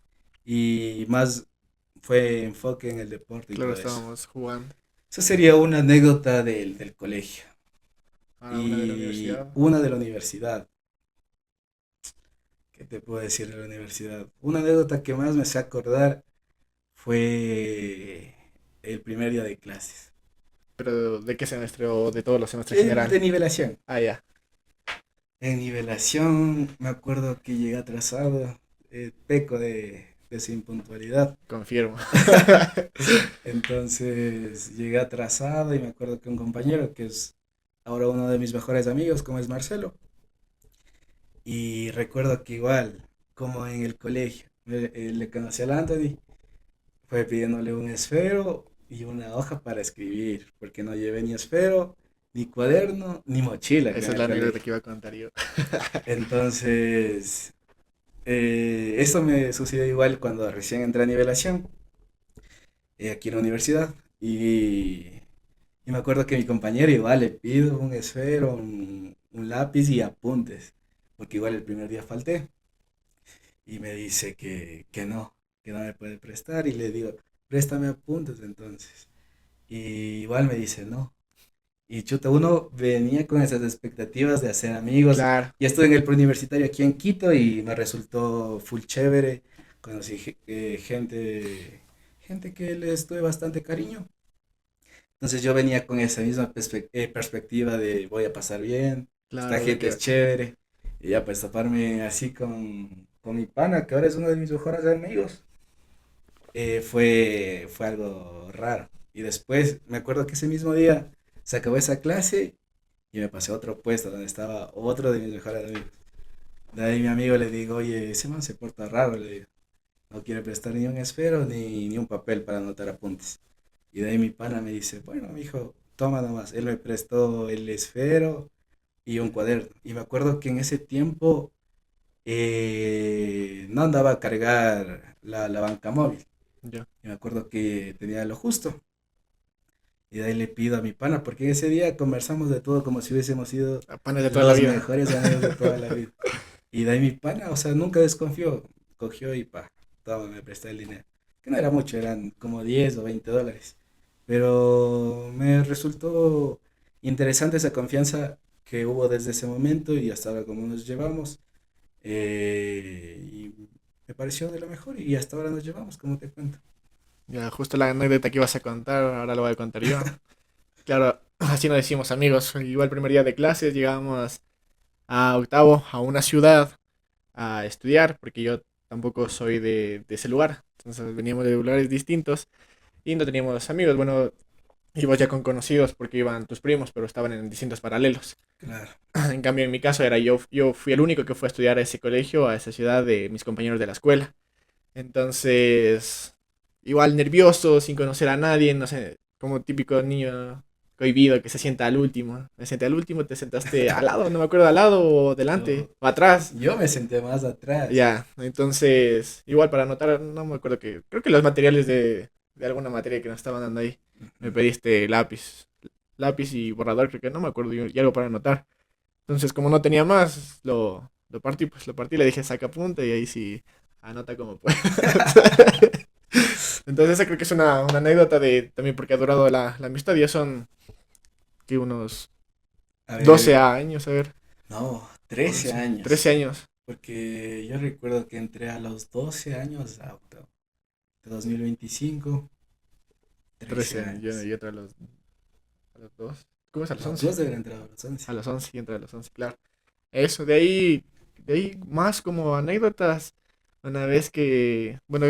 y más fue enfoque en el deporte y claro, todo eso. estábamos jugando. Esa sería una anécdota del colegio. Ahora una de la Y universidad. una de la universidad. ¿Qué te puedo decir de la universidad? Una anécdota que más me hace acordar fue el primer día de clases. Pero ¿de qué semestre o de todos los semestres en El general? de nivelación. Ah, ya, En nivelación me acuerdo que llegué atrasado, peco de esa impuntualidad. confirmo. Entonces llegué atrasado y me acuerdo que un compañero, que es ahora uno de mis mejores amigos, como es Marcelo, y recuerdo que igual, como en el colegio, le conocí al Anthony, fue pidiéndole un esfero y una hoja para escribir, porque no llevé ni esfero, ni cuaderno, ni mochila acá Esa en es el la anécdota colegio. que iba a contar yo. Entonces, eso me sucedió igual cuando recién entré a nivelación, aquí en la universidad, y me acuerdo que mi compañero igual le pido un esfero, un lápiz y apuntes, porque igual el primer día falté. Y me dice que no me puede prestar y le digo, préstame apuntes entonces. Y igual me dice, no. Y chuta, uno venía con esas expectativas de hacer amigos. Claro, Ya estuve en el preuniversitario aquí en Quito y me resultó full chévere. Conocí gente que les tuve bastante cariño. Entonces yo venía con esa misma perspectiva de voy a pasar bien, esta claro, de gente es que chévere. Y ya pues taparme así con mi pana, que ahora es uno de mis mejores amigos, fue algo raro. Y después me acuerdo que ese mismo día se acabó esa clase y me pasé a otro puesto donde estaba otro de mis mejores amigos. De ahí mi amigo le digo, oye, ese man se porta raro, le digo, no quiere prestar ni un esfero ni un papel para anotar apuntes. Y de ahí mi pana me dice, bueno, mijo, toma nomás. Él me prestó el esfero y un cuaderno. Y me acuerdo que en ese tiempo no andaba a cargar la banca móvil. ya. Y me acuerdo que tenía lo justo. Y de ahí le pido a mi pana, porque ese día conversamos de todo como si hubiésemos sido A panes de toda la los vida. mejores amigos de toda la vida. Y de ahí mi pana, o sea, nunca desconfió. Cogió y pa, toma, me prestó el dinero. Que no era mucho, eran como 10 o 20 dólares. Pero me resultó interesante esa confianza que hubo desde ese momento y hasta ahora como nos llevamos. Y me pareció de lo mejor y hasta ahora nos llevamos, como te cuento. Ya, justo la anécdota que ibas a contar, ahora lo voy a contar yo. Claro, así nos decimos amigos. Igual el primer día de clases llegábamos a octavo, a una ciudad, a estudiar, porque yo tampoco soy de ese lugar. Entonces veníamos de lugares distintos y no teníamos amigos. Bueno, ibas ya con conocidos porque iban tus primos, pero estaban en distintos paralelos. Claro. En cambio, en mi caso era yo fui el único que fue a estudiar a ese colegio, a esa ciudad de mis compañeros de la escuela. Entonces, igual nervioso, sin conocer a nadie, no sé, como típico niño cohibido que se sienta al último. Me senté al último, te sentaste al lado, no me acuerdo, al lado o delante No, o atrás. yo me senté más atrás. Ya, entonces, igual para anotar, no me acuerdo que, creo que los materiales de alguna materia que nos estaban dando ahí, me pediste lápiz y borrador, creo que no me acuerdo, y algo para anotar. Entonces, como no tenía más, lo partí, le dije saca punta y ahí sí anota como puedas. Entonces, esa creo que es una anécdota de también porque ha durado la amistad, ya son que unos A 12 ver, años, a ver, no, 13 11 13 años. años, Porque yo recuerdo que entré a los 12 años a octavo. De 2025, 13 13 años, años. yo entré a los 2, ¿cómo es a los No, 11? tú has de haber entrado a los A 11. los 11 y entré a los 11 claro. Eso, de ahí más como anécdotas, una vez que, bueno,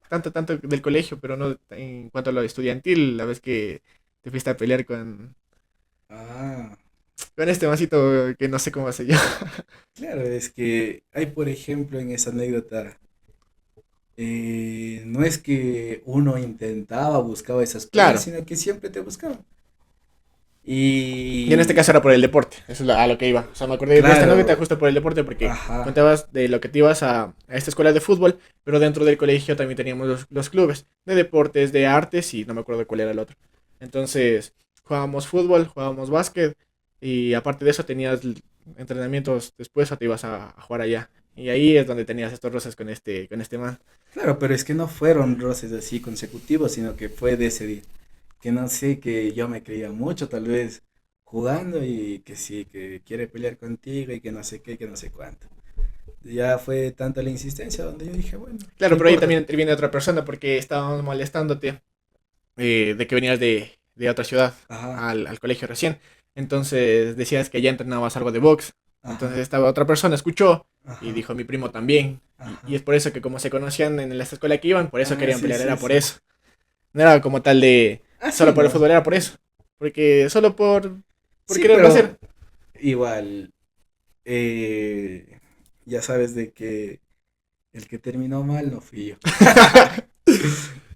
tanto del colegio, pero no en cuanto a lo estudiantil, la vez que te fuiste a pelear Ah, con este masito que no sé cómo se llama. claro, es que hay, por ejemplo, en esa anécdota, No es que uno intentaba, buscaba esas peleas, Claro. sino que siempre te buscaban. Y en este Y caso era por el deporte, eso es a lo que iba. O sea, me acordé de esta anécdota claro, justo por el deporte porque ajá, contabas de lo que te ibas a esta escuela de fútbol, pero dentro del colegio también teníamos los clubes de deportes, de artes y no me acuerdo cuál era el otro. Entonces, jugábamos fútbol, jugábamos básquet y aparte de eso tenías entrenamientos después o te ibas a jugar allá. Y ahí es donde tenías estos roces con este man. claro, pero es que no fueron roces así consecutivos, sino que fue de ese día. Que no sé, que yo me creía mucho tal vez jugando y que sí, que quiere pelear contigo y que no sé qué, que no sé cuánto. Ya fue tanta la insistencia donde yo dije, bueno, ¿qué Claro, pero ahí importa? también interviene otra persona porque estábamos molestándote de que venías de otra ciudad Ajá, al colegio recién. Entonces decías que ya entrenabas algo de box. Entonces ajá, esta otra persona escuchó y ajá, dijo mi primo también. Y es ajá. por eso que como se conocían en la escuela que iban, por eso Ah, querían sí, pelear, sí, era por sí. eso. No era como tal de Ah, sí, solo por el no. fútbol, era por eso. Porque solo por Sí, quererlo pero hacer. igual, ya sabes de que el que terminó mal no fui yo.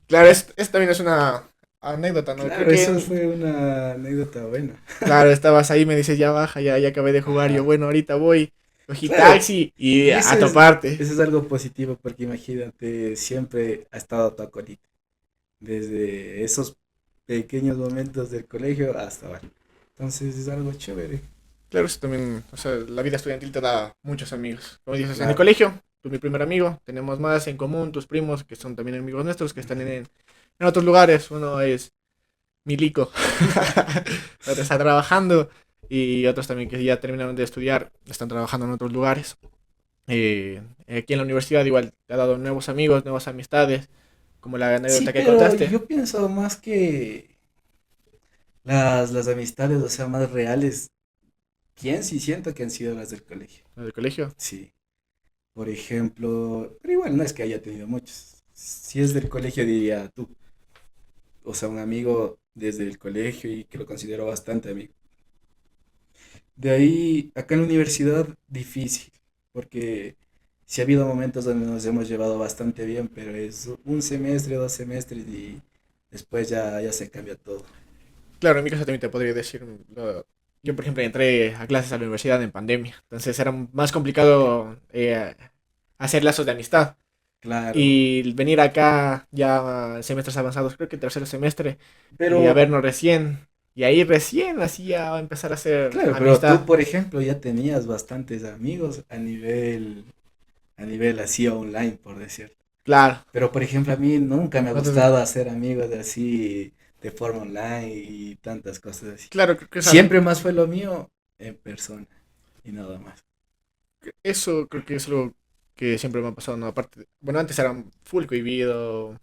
Claro, es también es una anécdota, ¿no? Creo Claro, eso que, fue una anécdota buena. claro, estabas ahí, me dices, ya baja, ya acabé de jugar. Yo, Ajá. bueno, ahorita voy, cogí Claro, taxi y y a toparte. eso es algo positivo porque imagínate, siempre ha estado tu acolita, desde esos pequeños momentos del colegio hasta ahora. Entonces es algo chévere. Claro, eso también, o sea, la vida estudiantil te da muchos amigos. Como dices, en el Claro. colegio, tú mi primer amigo, tenemos más en común, tus primos, que son también amigos nuestros, que están en otros lugares. Uno es Milico, otro está trabajando, y otros también que ya terminaron de estudiar, están trabajando en otros lugares. Aquí en la universidad igual te ha dado nuevos amigos, nuevas amistades, como la Sí, anécdota que pero contaste. yo pienso más que las amistades, o sea, más reales, ¿quién sí siento que han sido las del colegio? En el colegio. Sí, por ejemplo, pero igual no es que haya tenido muchos. Si es del colegio diría tú, o sea, un amigo desde el colegio y que lo considero bastante amigo. De ahí, acá en la universidad, difícil, porque sí ha habido momentos donde nos hemos llevado bastante bien, pero es un semestre, 2 semestres y después ya se cambia todo. Claro, en mi caso también te podría decir, yo por ejemplo entré a clases a la universidad en pandemia, entonces era más complicado hacer lazos de amistad. Claro, Y venir acá ya en semestres avanzados, creo que tercer semestre, y a pero, vernos recién, y ahí recién así a empezar a hacer claro, pero tú, amistad. por ejemplo, ya tenías bastantes amigos a nivel así online, por decirlo. Claro, Pero, por ejemplo, a mí nunca me ha nosotros- gustado hacer amigos de así, de forma online y tantas cosas así. claro, creo que Siempre más fue lo mío en persona y nada más. eso creo que es lo que siempre me ha pasado, ¿no? Aparte, bueno, antes era full cohibido,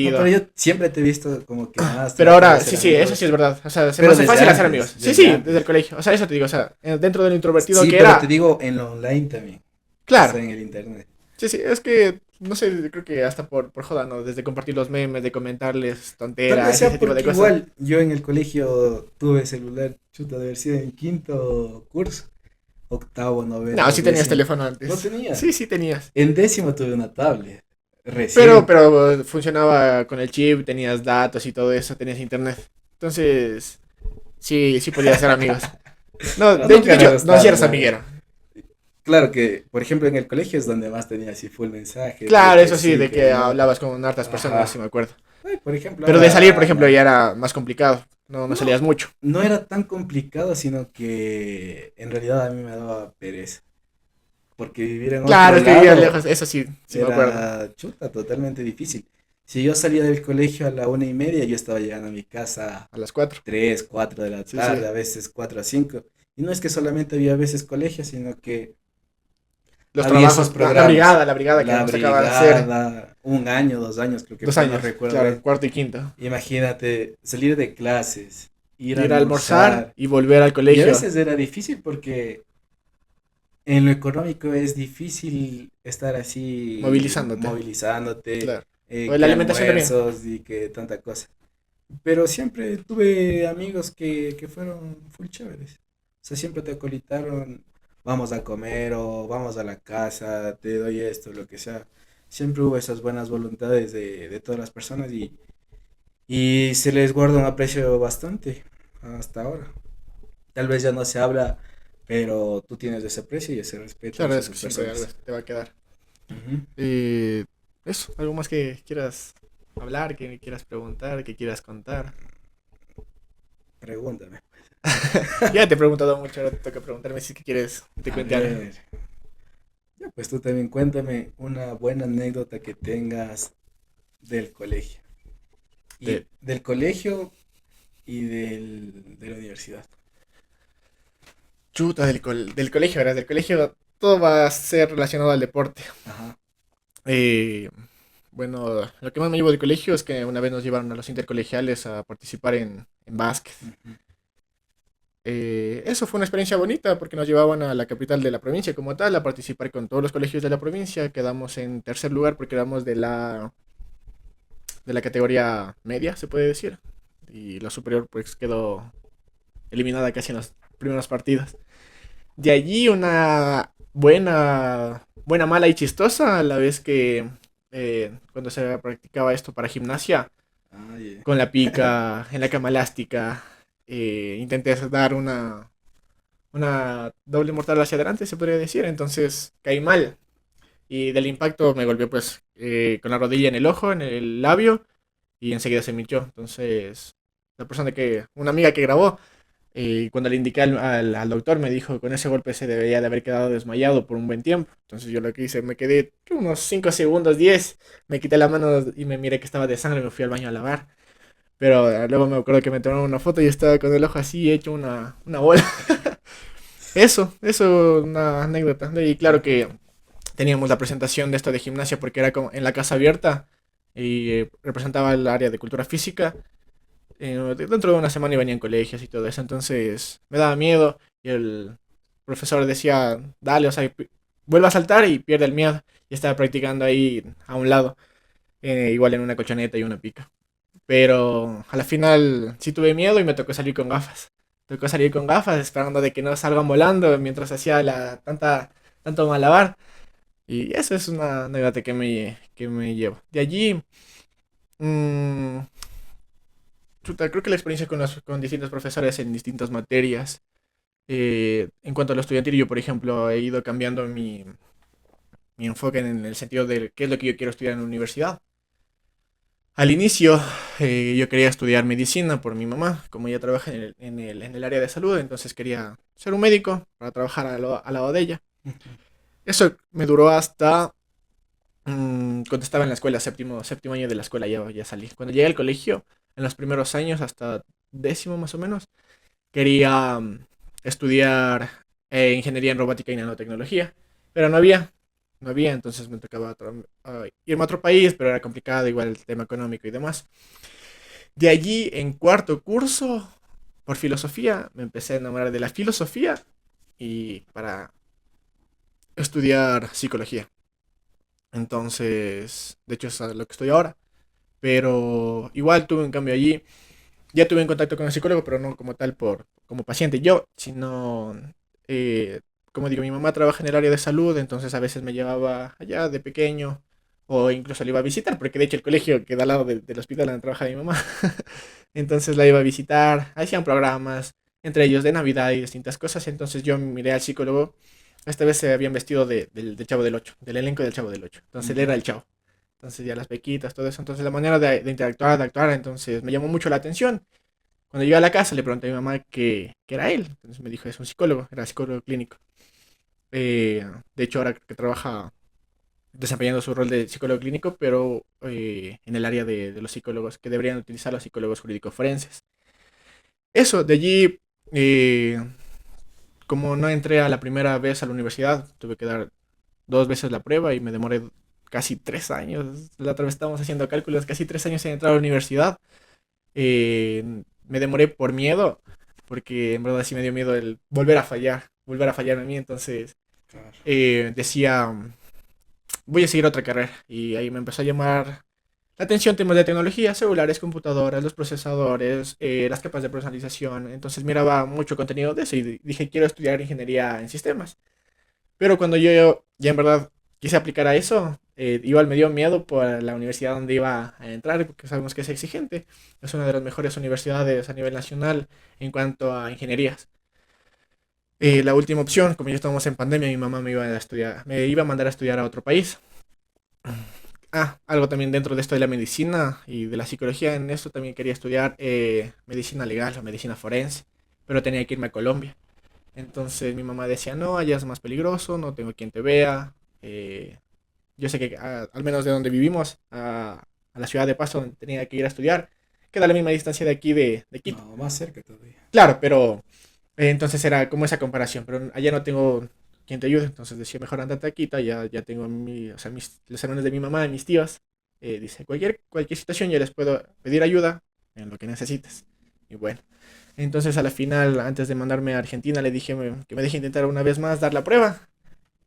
No, pero introvertido. yo siempre te he visto como que más Pero trato de ahora, hacer sí, sí, eso amigos, sí es verdad. O sea, se me pero hace fácil hacer amigos. Sí, desde sí, desde el antes. colegio. O sea, eso te digo. O sea, dentro de lo introvertido Sí, que pero te era, digo en lo online también, o claro. sea, en el internet. Sí, sí, es que, no sé, creo que hasta por joda, ¿no? Desde compartir los memes, de comentarles Tal vez tonteras y ese sea tipo de porque cosas. igual yo en el colegio tuve celular, chuta, de haber sido en quinto curso, octavo, No, noveno, sí tenías décimo. teléfono No antes. tenía. Sí, sí tenías. En décimo tuve una tablet, Pero, recién. pero funcionaba con el chip, tenías datos y todo eso, tenías internet. Entonces, sí, sí podías ser amigos. No, Pero de nunca me ha hecho, no, si gustado, eras la verdad. amiguero. Claro que, por ejemplo, en el colegio es donde más tenía así full mensajes, de Claro, que eso sí, sí, de que que no. hablabas con hartas personas, sí Ajá. me acuerdo. Ay, por ejemplo, Pero de salir, por ahora ejemplo, no. ya era más complicado. No, no salías No, mucho. no era tan complicado, sino que en realidad a mí me daba pereza. Porque vivir en Claro, otro es que vivía lado lejos, eso sí, sí me acuerdo. era chuta, totalmente difícil. Si yo salía del colegio a la 1:30, yo estaba llegando a mi casa A las 4. 3, 4 de la Sí, sí. tarde, a veces 4 a 5. Y no es que solamente había a veces colegio, sino que Los había esos trabajos, programas. la brigada que La nos tocaba hacer. brigada, un año, 2 años creo que Dos fue, no años, recuerdo claro, bien. cuarto y quinto. Imagínate salir de clases, ir a Ir a almorzar almorzar. y volver al Y a colegio veces era difícil porque en lo económico es difícil estar así movilizándote. movilizándote, Claro. O la que alimentación también. almuerzos y que tanta cosa. Pero siempre tuve amigos que fueron full chéveres. O sea, siempre te acolitaron, vamos a comer o vamos a la casa, te doy esto, lo que sea. siempre hubo esas buenas voluntades de todas las personas y se les guarda un aprecio bastante hasta ahora. Tal vez ya no se habla, pero tú tienes ese aprecio y ese respeto Claro, hacia es que esas siempre algo personas. te va a quedar. Ujú. Y eso, algo más que quieras hablar, que quieras preguntar, que quieras contar. Pregúntame. Ya te he preguntado mucho, ahora te toca preguntarme si es que quieres que te A cuente algo. ver, ya pues tú también cuéntame una buena anécdota que tengas del colegio. De Y del colegio y de la universidad. chuta del colegio, ¿verdad? Del colegio todo va a ser relacionado al deporte. Ajá. Eh, bueno, lo que más me llevo del colegio es que una vez nos llevaron a los intercolegiales a participar en básquet. Ujú. Eso fue una experiencia bonita porque nos llevaban a la capital de la provincia como tal a participar con todos los colegios de la provincia. Quedamos en tercer lugar porque éramos de la categoría media, se puede decir. Y la superior pues quedó eliminada casi en los primeros partidos. De allí una buena, mala y chistosa a la vez que cuando se practicaba esto para gimnasia, Ah, yeah. con la pica, en la cama elástica, intenté dar una doble mortal hacia adelante, se podría decir. Entonces caí mal y del impacto me golpeé pues con la rodilla en el ojo, en el labio y enseguida se me hinchó. Entonces una amiga que grabó, cuando le indiqué al doctor me dijo con ese golpe se debería de haber quedado desmayado por un buen tiempo. Entonces yo lo que hice, me quedé unos 5 segundos, 10, me quité la mano y me miré que estaba de sangre, me fui al baño a lavar. Pero luego me acuerdo que me tomaron una foto y estaba con el ojo así hecho una bola. Eso, una anécdota. Y claro que teníamos la presentación de esto de gimnasia porque era como en la casa abierta y representaba el área de cultura física. Dentro de una semana iban en colegios y todo eso, entonces me daba miedo y el profesor decía, dale, o sea, vuelve a saltar y pierde el miedo. Y estaba practicando ahí a un lado, igual en una colchoneta y una pica. Pero a la final sí tuve miedo y me tocó salir con gafas. Tocó salir con gafas esperando de que no salgan volando mientras hacía tanto malabar. Y eso es una anécdota que me llevo. De allí, mmm, chuta, creo que la experiencia con distintos profesores en distintas materias. En cuanto a lo estudiantil, yo, por ejemplo, he ido cambiando mi enfoque en el sentido de qué es lo que yo quiero estudiar en la universidad. Al inicio, yo quería estudiar medicina por mi mamá, como ella trabaja en el área de salud, entonces quería ser un médico para trabajar al lado de ella. Ujú. Eso me duró hasta cuando estaba en la escuela, séptimo año de la escuela, ya salí. Cuando llegué al colegio, en los primeros años, hasta décimo más o menos, quería estudiar ingeniería en robótica y nanotecnología, pero no había, entonces me tocaba irme a otro país, pero era complicado, igual el tema económico y demás. De allí, en cuarto curso, por filosofía, me empecé a enamorar de la filosofía y para estudiar psicología. Entonces, de hecho es a lo que estoy ahora, pero igual tuve un cambio allí. Ya tuve en contacto con el psicólogo, pero no como tal como paciente yo, sino, eh, como digo, mi mamá trabaja en el área de salud, entonces a veces me llevaba allá de pequeño o incluso la iba a visitar, porque de hecho el colegio queda al lado del hospital donde trabaja mi mamá. Entonces la iba a visitar, hacían programas, entre ellos de Navidad y distintas cosas, entonces yo miré al psicólogo, esta vez se habían vestido del Chavo del Ocho, del elenco del Chavo del Ocho, entonces él Ujú. era el Chavo. Entonces ya las pequitas, todo eso. Entonces la manera de interactuar, de actuar, entonces me llamó mucho la atención. Cuando llegué a la casa le pregunté a mi mamá que era él. Entonces me dijo, es un psicólogo, era psicólogo clínico. De hecho, ahora que trabaja desempeñando su rol de psicólogo clínico, pero en el área de los psicólogos que deberían utilizar los psicólogos jurídicos forenses. Eso, de allí, como no entré a la primera vez a la universidad, tuve que dar 2 veces la prueba y me demoré casi 3 años. La otra vez estábamos haciendo cálculos, casi 3 años en entrar a la universidad. Me demoré por miedo, porque en verdad sí me dio miedo el volver a fallar a mí. Entonces Claro. decía, voy a seguir otra carrera. Y ahí me empezó a llamar la atención temas de tecnología, celulares, computadoras, los procesadores, las capas de personalización. Entonces miraba mucho contenido de eso y dije, quiero estudiar ingeniería en sistemas. Pero cuando yo ya en verdad quise aplicar a eso, igual me dio miedo por la universidad donde iba a entrar, porque sabemos que es exigente. Es una de las mejores universidades a nivel nacional en cuanto a ingenierías. La última opción, como ya estábamos en pandemia, mi mamá me iba a estudiar, me iba a mandar a estudiar a otro país. Algo también dentro de esto de la medicina y de la psicología, en esto también quería estudiar medicina legal o medicina forense, pero tenía que irme a Colombia. Entonces mi mamá decía, no, allá es más peligroso, no tengo quien te vea. eh, yo sé que al menos de donde vivimos, a la ciudad de Pasto, donde tenía que ir a estudiar, queda a la misma distancia de aquí de Quito. No, más cerca todavía. Claro, pero entonces era como esa comparación, pero allá no tengo quien te ayude, entonces decía, mejor andate a Quito, ya tengo o sea, los hermanos de mi mamá y mis tías. Dice, cualquier situación yo les puedo pedir ayuda en lo que necesites. Y bueno, entonces a la final, antes de mandarme a Argentina, le dije que me deje intentar una vez más dar la prueba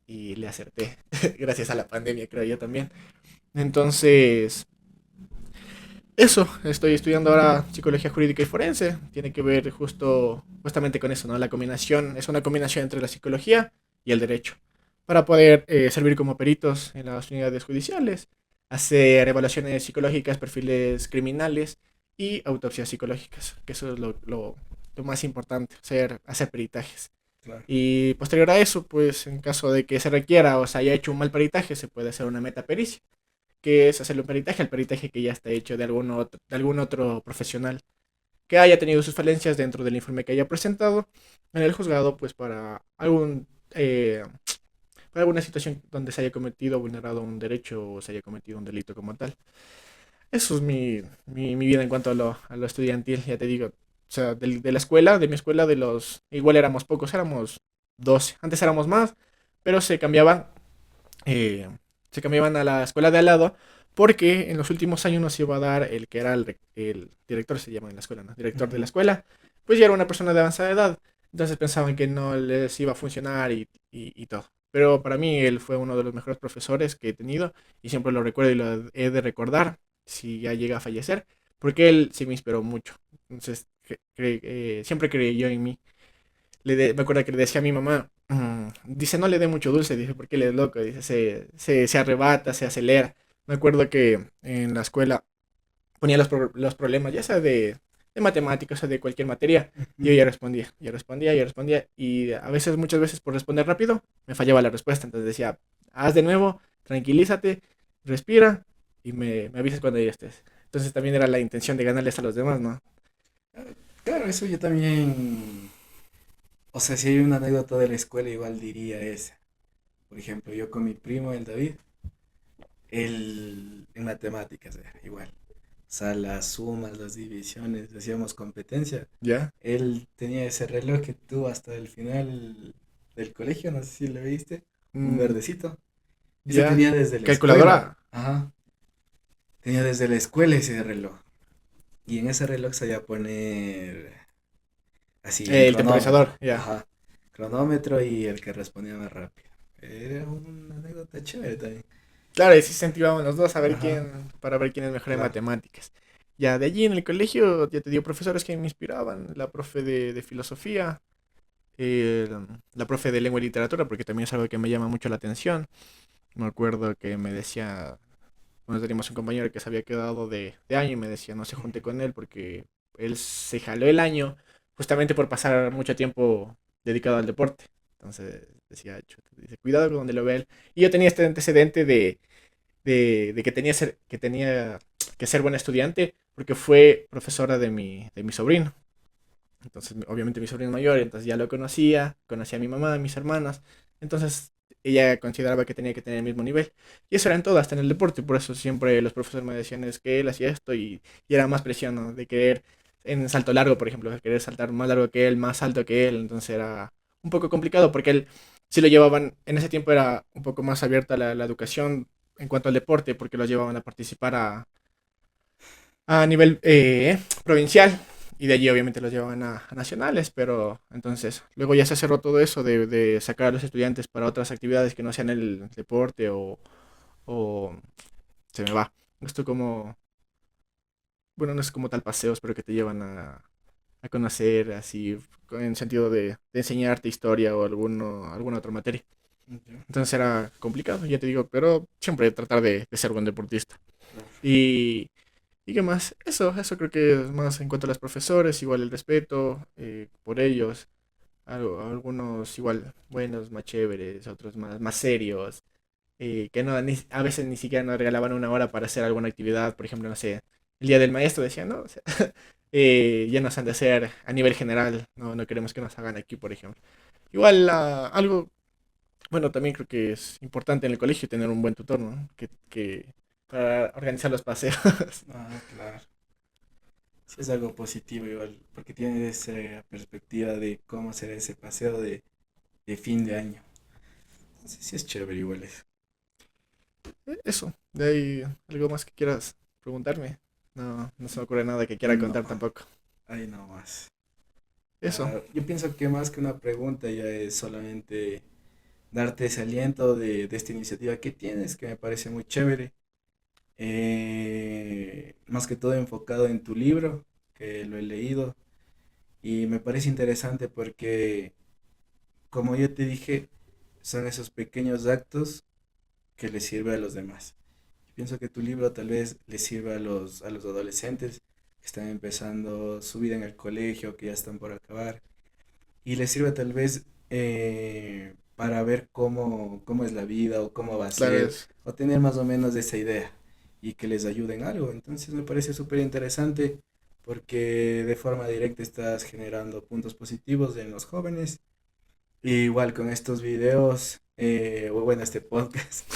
y le acerté, gracias a la pandemia, creo yo también. Entonces, eso, estoy estudiando ahora psicología jurídica y forense. Tiene que ver justamente con eso, ¿no? La combinación, es una combinación entre la psicología y el derecho. Para poder servir como peritos en las unidades judiciales, hacer evaluaciones psicológicas, perfiles criminales y autopsias psicológicas, que eso es lo más importante, hacer peritajes. Claro. Y posterior a eso, pues en caso de que se requiera o se haya hecho un mal peritaje, se puede hacer una metapericia, que es hacerle un peritaje al peritaje que ya está hecho de algún otro profesional que haya tenido sus falencias dentro del informe que haya presentado en el juzgado, pues para alguna situación donde se haya cometido o vulnerado un derecho o se haya cometido un delito como tal. Eso es mi vida en cuanto a lo estudiantil, ya te digo. O sea, de la escuela, de mi escuela, igual éramos pocos, éramos 12. Antes éramos más, pero eh, se cambiaban a la escuela de al lado porque en los últimos años nos iba a dar el que era el director, se llama en la escuela, ¿no? Director de la Ujú. escuela, pues ya era una persona de avanzada edad, entonces pensaban que no les iba a funcionar y todo. Pero para mí él fue uno de los mejores profesores que he tenido y siempre lo recuerdo y lo he de recordar si ya llega a fallecer, porque él sí me inspiró mucho. Entonces, siempre creyó en mí. Me acuerdo que le decía a mi mamá, dice, no le dé mucho dulce, dice, porque él es loco, dice, se arrebata, se acelera. Me acuerdo que en la escuela ponía los problemas, ya sea de matemáticas o de cualquier materia, y yo Ujú. ya respondía, y a veces, muchas veces por responder rápido, me fallaba la respuesta, entonces decía, haz de nuevo, tranquilízate, respira, y me avisas cuando ya estés. Entonces también era la intención de ganarles a los demás, ¿no? Ah, claro, eso yo también. O sea, si hay una anécdota de la escuela, igual diría esa. Por ejemplo, yo con mi primo, el David, él en matemáticas, igual. O sea, las sumas, las divisiones, hacíamos competencia. ¿Ya? Él tenía ese reloj que tuvo hasta el final del colegio, no sé si lo viste, un Mm, verdecito. Ese ya. tenía desde la escuela. Calculadora. Ajá. Tenía desde la escuela ese reloj. Y en ese reloj sabía poner así un El temporizador, cronómetro. ya. Ajá. Cronómetro y el que respondía más rápido. Era una anécdota chévere también. Claro, y sí se incentivaban los dos Ajá, para ver quién es mejor en claro. matemáticas. Ya de allí en el colegio, ya te digo, profesores que me inspiraban, la profe de filosofía, la profe de lengua y literatura, porque también es algo que me llama mucho la atención. Me acuerdo que me decía, bueno, teníamos un compañero que se había quedado de año y me decía, no se junte con él porque él se jaló el año justamente por pasar mucho tiempo dedicado al deporte. Entonces decía, "Chuta", dice, cuidado con donde lo ve él. Y yo tenía este antecedente de que tenía que ser buen estudiante porque fue profesora de mi sobrino. Entonces, obviamente mi sobrino es mayor, entonces ya lo conocía a mi mamá, a mis hermanas. Entonces, ella consideraba que tenía que tener el mismo nivel. Y eso era en todo, hasta en el deporte. Por eso siempre los profesores me decían es que él hacía esto y era más presión, ¿no? De querer en salto largo, por ejemplo, de querer saltar más largo que él, más alto que él. Entonces era un poco complicado porque él sí lo llevaban, en ese tiempo era un poco más abierta la educación en cuanto al deporte, porque lo llevaban a participar a nivel provincial y de allí obviamente los llevaban a nacionales, pero entonces luego ya se cerró todo eso de sacar a los estudiantes para otras actividades que no sean el deporte o se me va. Esto como, bueno, no es como tal paseos, pero que te llevan a conocer así en sentido de enseñarte historia o alguna otra materia. Ya, Entonces era complicado, ya te digo, pero siempre tratar de ser buen deportista. claro. Y, ¿y qué más? Eso creo que es más en cuanto a los profesores, igual el respeto por ellos. Algunos igual buenos, más chéveres, otros más serios. Que no, a veces ni siquiera nos regalaban una hora para hacer alguna actividad. Por ejemplo, no sé, el día del maestro decían, no, o sea, ya nos han de hacer a nivel general. No queremos que nos hagan aquí, por ejemplo. Igual algo, bueno, también creo que es importante en el colegio tener un buen tutor, ¿no? Para organizar los paseos. Ah, claro. Sí es algo positivo igual, porque tienes esa perspectiva de cómo será ese paseo de fin de año. Entonces sí es chévere igual eso. Eso, de ahí algo más que quieras preguntarme. No se me ocurre nada que quiera No, contar tampoco. ahí no más. Eso, Ah, yo pienso que más que una pregunta ya es solamente darte ese aliento de esta iniciativa que tienes, que me parece muy chévere. Más que todo enfocado en tu libro, que lo he leído, y me parece interesante porque, como yo te dije, son esos pequeños actos que les sirve a los demás. Yo pienso que tu libro tal vez les sirva a los adolescentes que están empezando su vida en el colegio, que ya están por acabar, y les sirve tal vez para ver cómo es la vida o cómo va a claro ser, es. o tener más o menos esa idea y que les ayude en algo. Entonces me parece súper interesante porque de forma directa estás generando puntos positivos en los jóvenes. Y igual con estos videos, o bueno, este podcast.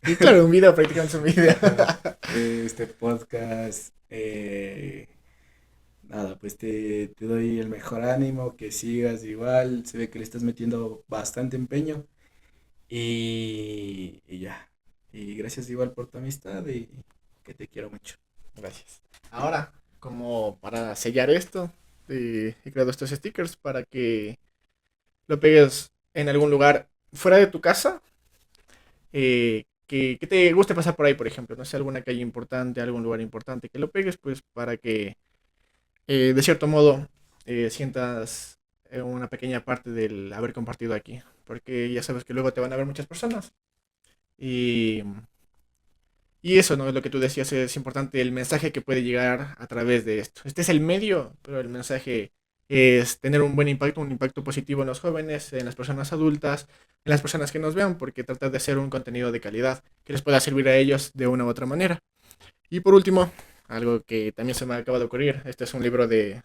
Y claro, un video, prácticamente un video. Ajá, este podcast, nada, pues te doy el mejor ánimo, que sigas igual, se ve que le estás metiendo bastante empeño y ya. Y gracias igual por tu amistad y que te quiero mucho. Gracias. Ahora, como para sellar esto, he creado estos stickers para que lo pegues en algún lugar fuera de tu casa, que te guste pasar por ahí, por ejemplo, no sé, alguna calle importante, algún lugar importante, que lo pegues pues para que de cierto modo sientas una pequeña parte del haber compartido aquí, porque ya sabes que luego te van a ver muchas personas y, y eso, ¿no? Lo que tú decías es importante, el mensaje que puede llegar a través de esto. Este es el medio, pero el mensaje es tener un buen impacto, un impacto positivo en los jóvenes, en las personas adultas, en las personas que nos vean, porque trata de hacer un contenido de calidad que les pueda servir a ellos de una u otra manera. Y por último, algo que también se me acaba de ocurrir, este es un libro de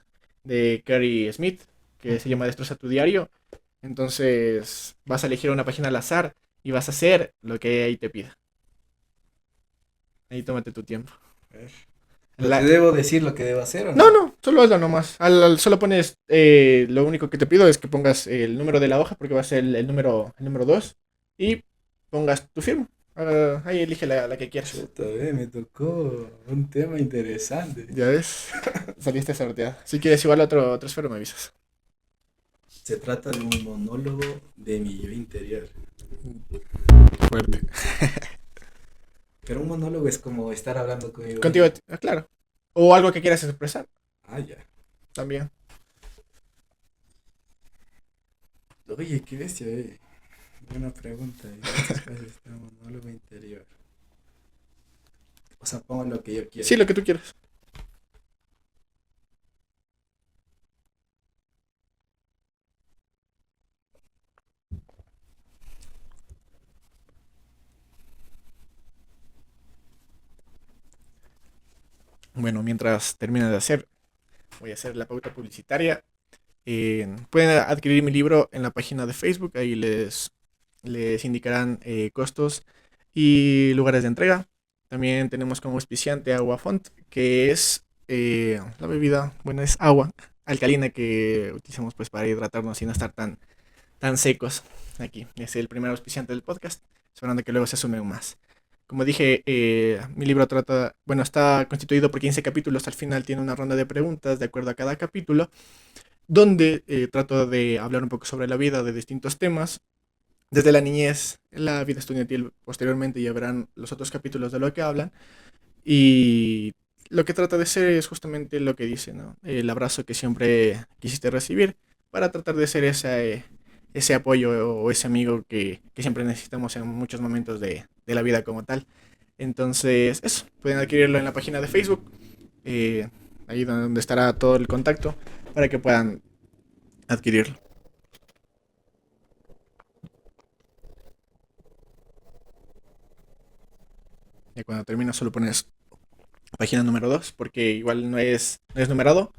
Carrie Smith que se Ujú. llama Destroza tu diario. Entonces vas a elegir una página al azar y vas a hacer lo que ahí te pida. Ahí tómate tu tiempo. A ver. ¿Pero te La- debo decir lo que debo hacer o No, no? no, solo hazlo nomás. Solo pones, lo único que te pido es que pongas el número de la hoja porque va a ser el número 2 y pongas tu firma. Ahí elige la que quieras. Chuta, me tocó un tema interesante. Ya ves, saliste sorteado. Si quieres igual otro esfero me avisas. Se trata de un monólogo de mi yo interior. Fuerte. Pero un monólogo es como estar hablando conmigo Contigo, mismo. claro. O algo que quieras expresar Ah, ya. también. Oye, qué bestia, eh. Buena pregunta. En este espacio está un monólogo interior. O sea, pongo lo que yo quiera. Sí, lo que tú quieras. Bueno, mientras termina de hacer, voy a hacer la pauta publicitaria. Pueden adquirir mi libro en la página de Facebook, ahí les indicarán costos y lugares de entrega. También tenemos como auspiciante Agua Font, que es la bebida, bueno, es agua alcalina que utilizamos pues para hidratarnos y no estar tan secos aquí. Es el primer auspiciante del podcast, esperando que luego se sumen más. Como dije, mi libro trata, bueno, está constituido por 15 capítulos, al final tiene una ronda de preguntas de acuerdo a cada capítulo donde trato de hablar un poco sobre la vida de distintos temas, desde la niñez, la vida estudiantil, posteriormente ya verán los otros capítulos de lo que hablan, y lo que trata de ser es justamente lo que dice, ¿no? El abrazo que siempre quisiste recibir, para tratar de ser ese apoyo o ese amigo que siempre necesitamos en muchos momentos de la vida como tal. Entonces, eso, pueden adquirirlo en la página de Facebook, eh, ahí donde estará todo el contacto para que puedan adquirirlo. Y cuando terminas solo pones página número 2 porque igual no es numerado,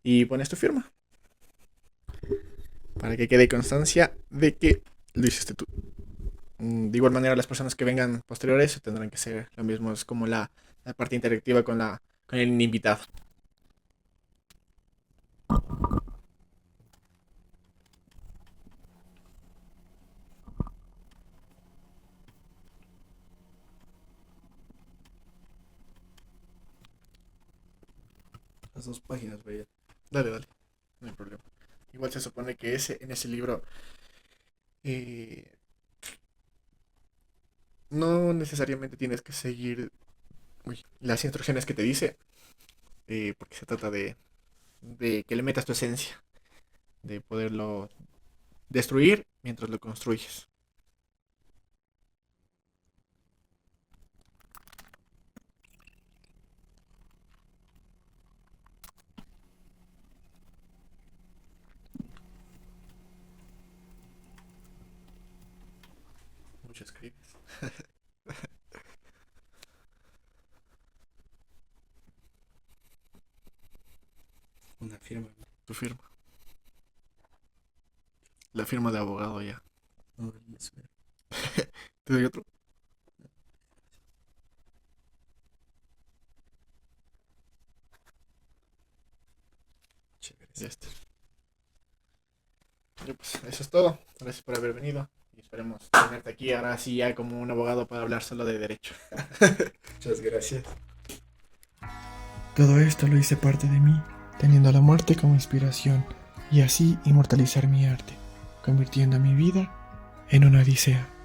y pones tu firma para que quede constancia de que lo hiciste tú. De igual manera, las personas que vengan posteriores tendrán que ser lo mismo, es como la parte interactiva con el invitado. Las dos páginas, vaya. Dale, dale, no hay problema. Igual se supone que en ese libro eh, no necesariamente tienes que seguir las instrucciones que te dice, porque se trata de que le metas tu esencia, de poderlo destruir mientras lo construyes. Mucho escribes. Una firma. Tu firma. La firma de abogado ya. No, eso era ¿Te doy otro? chévere. Ya está. Y pues eso es todo. Gracias por haber venido. Y esperemos tenerte aquí ahora sí ya como un abogado para hablar solo de derecho. Muchas gracias. Todo esto lo hice parte de mí, teniendo la muerte como inspiración, y así inmortalizar mi arte, convirtiendo mi vida en una odisea.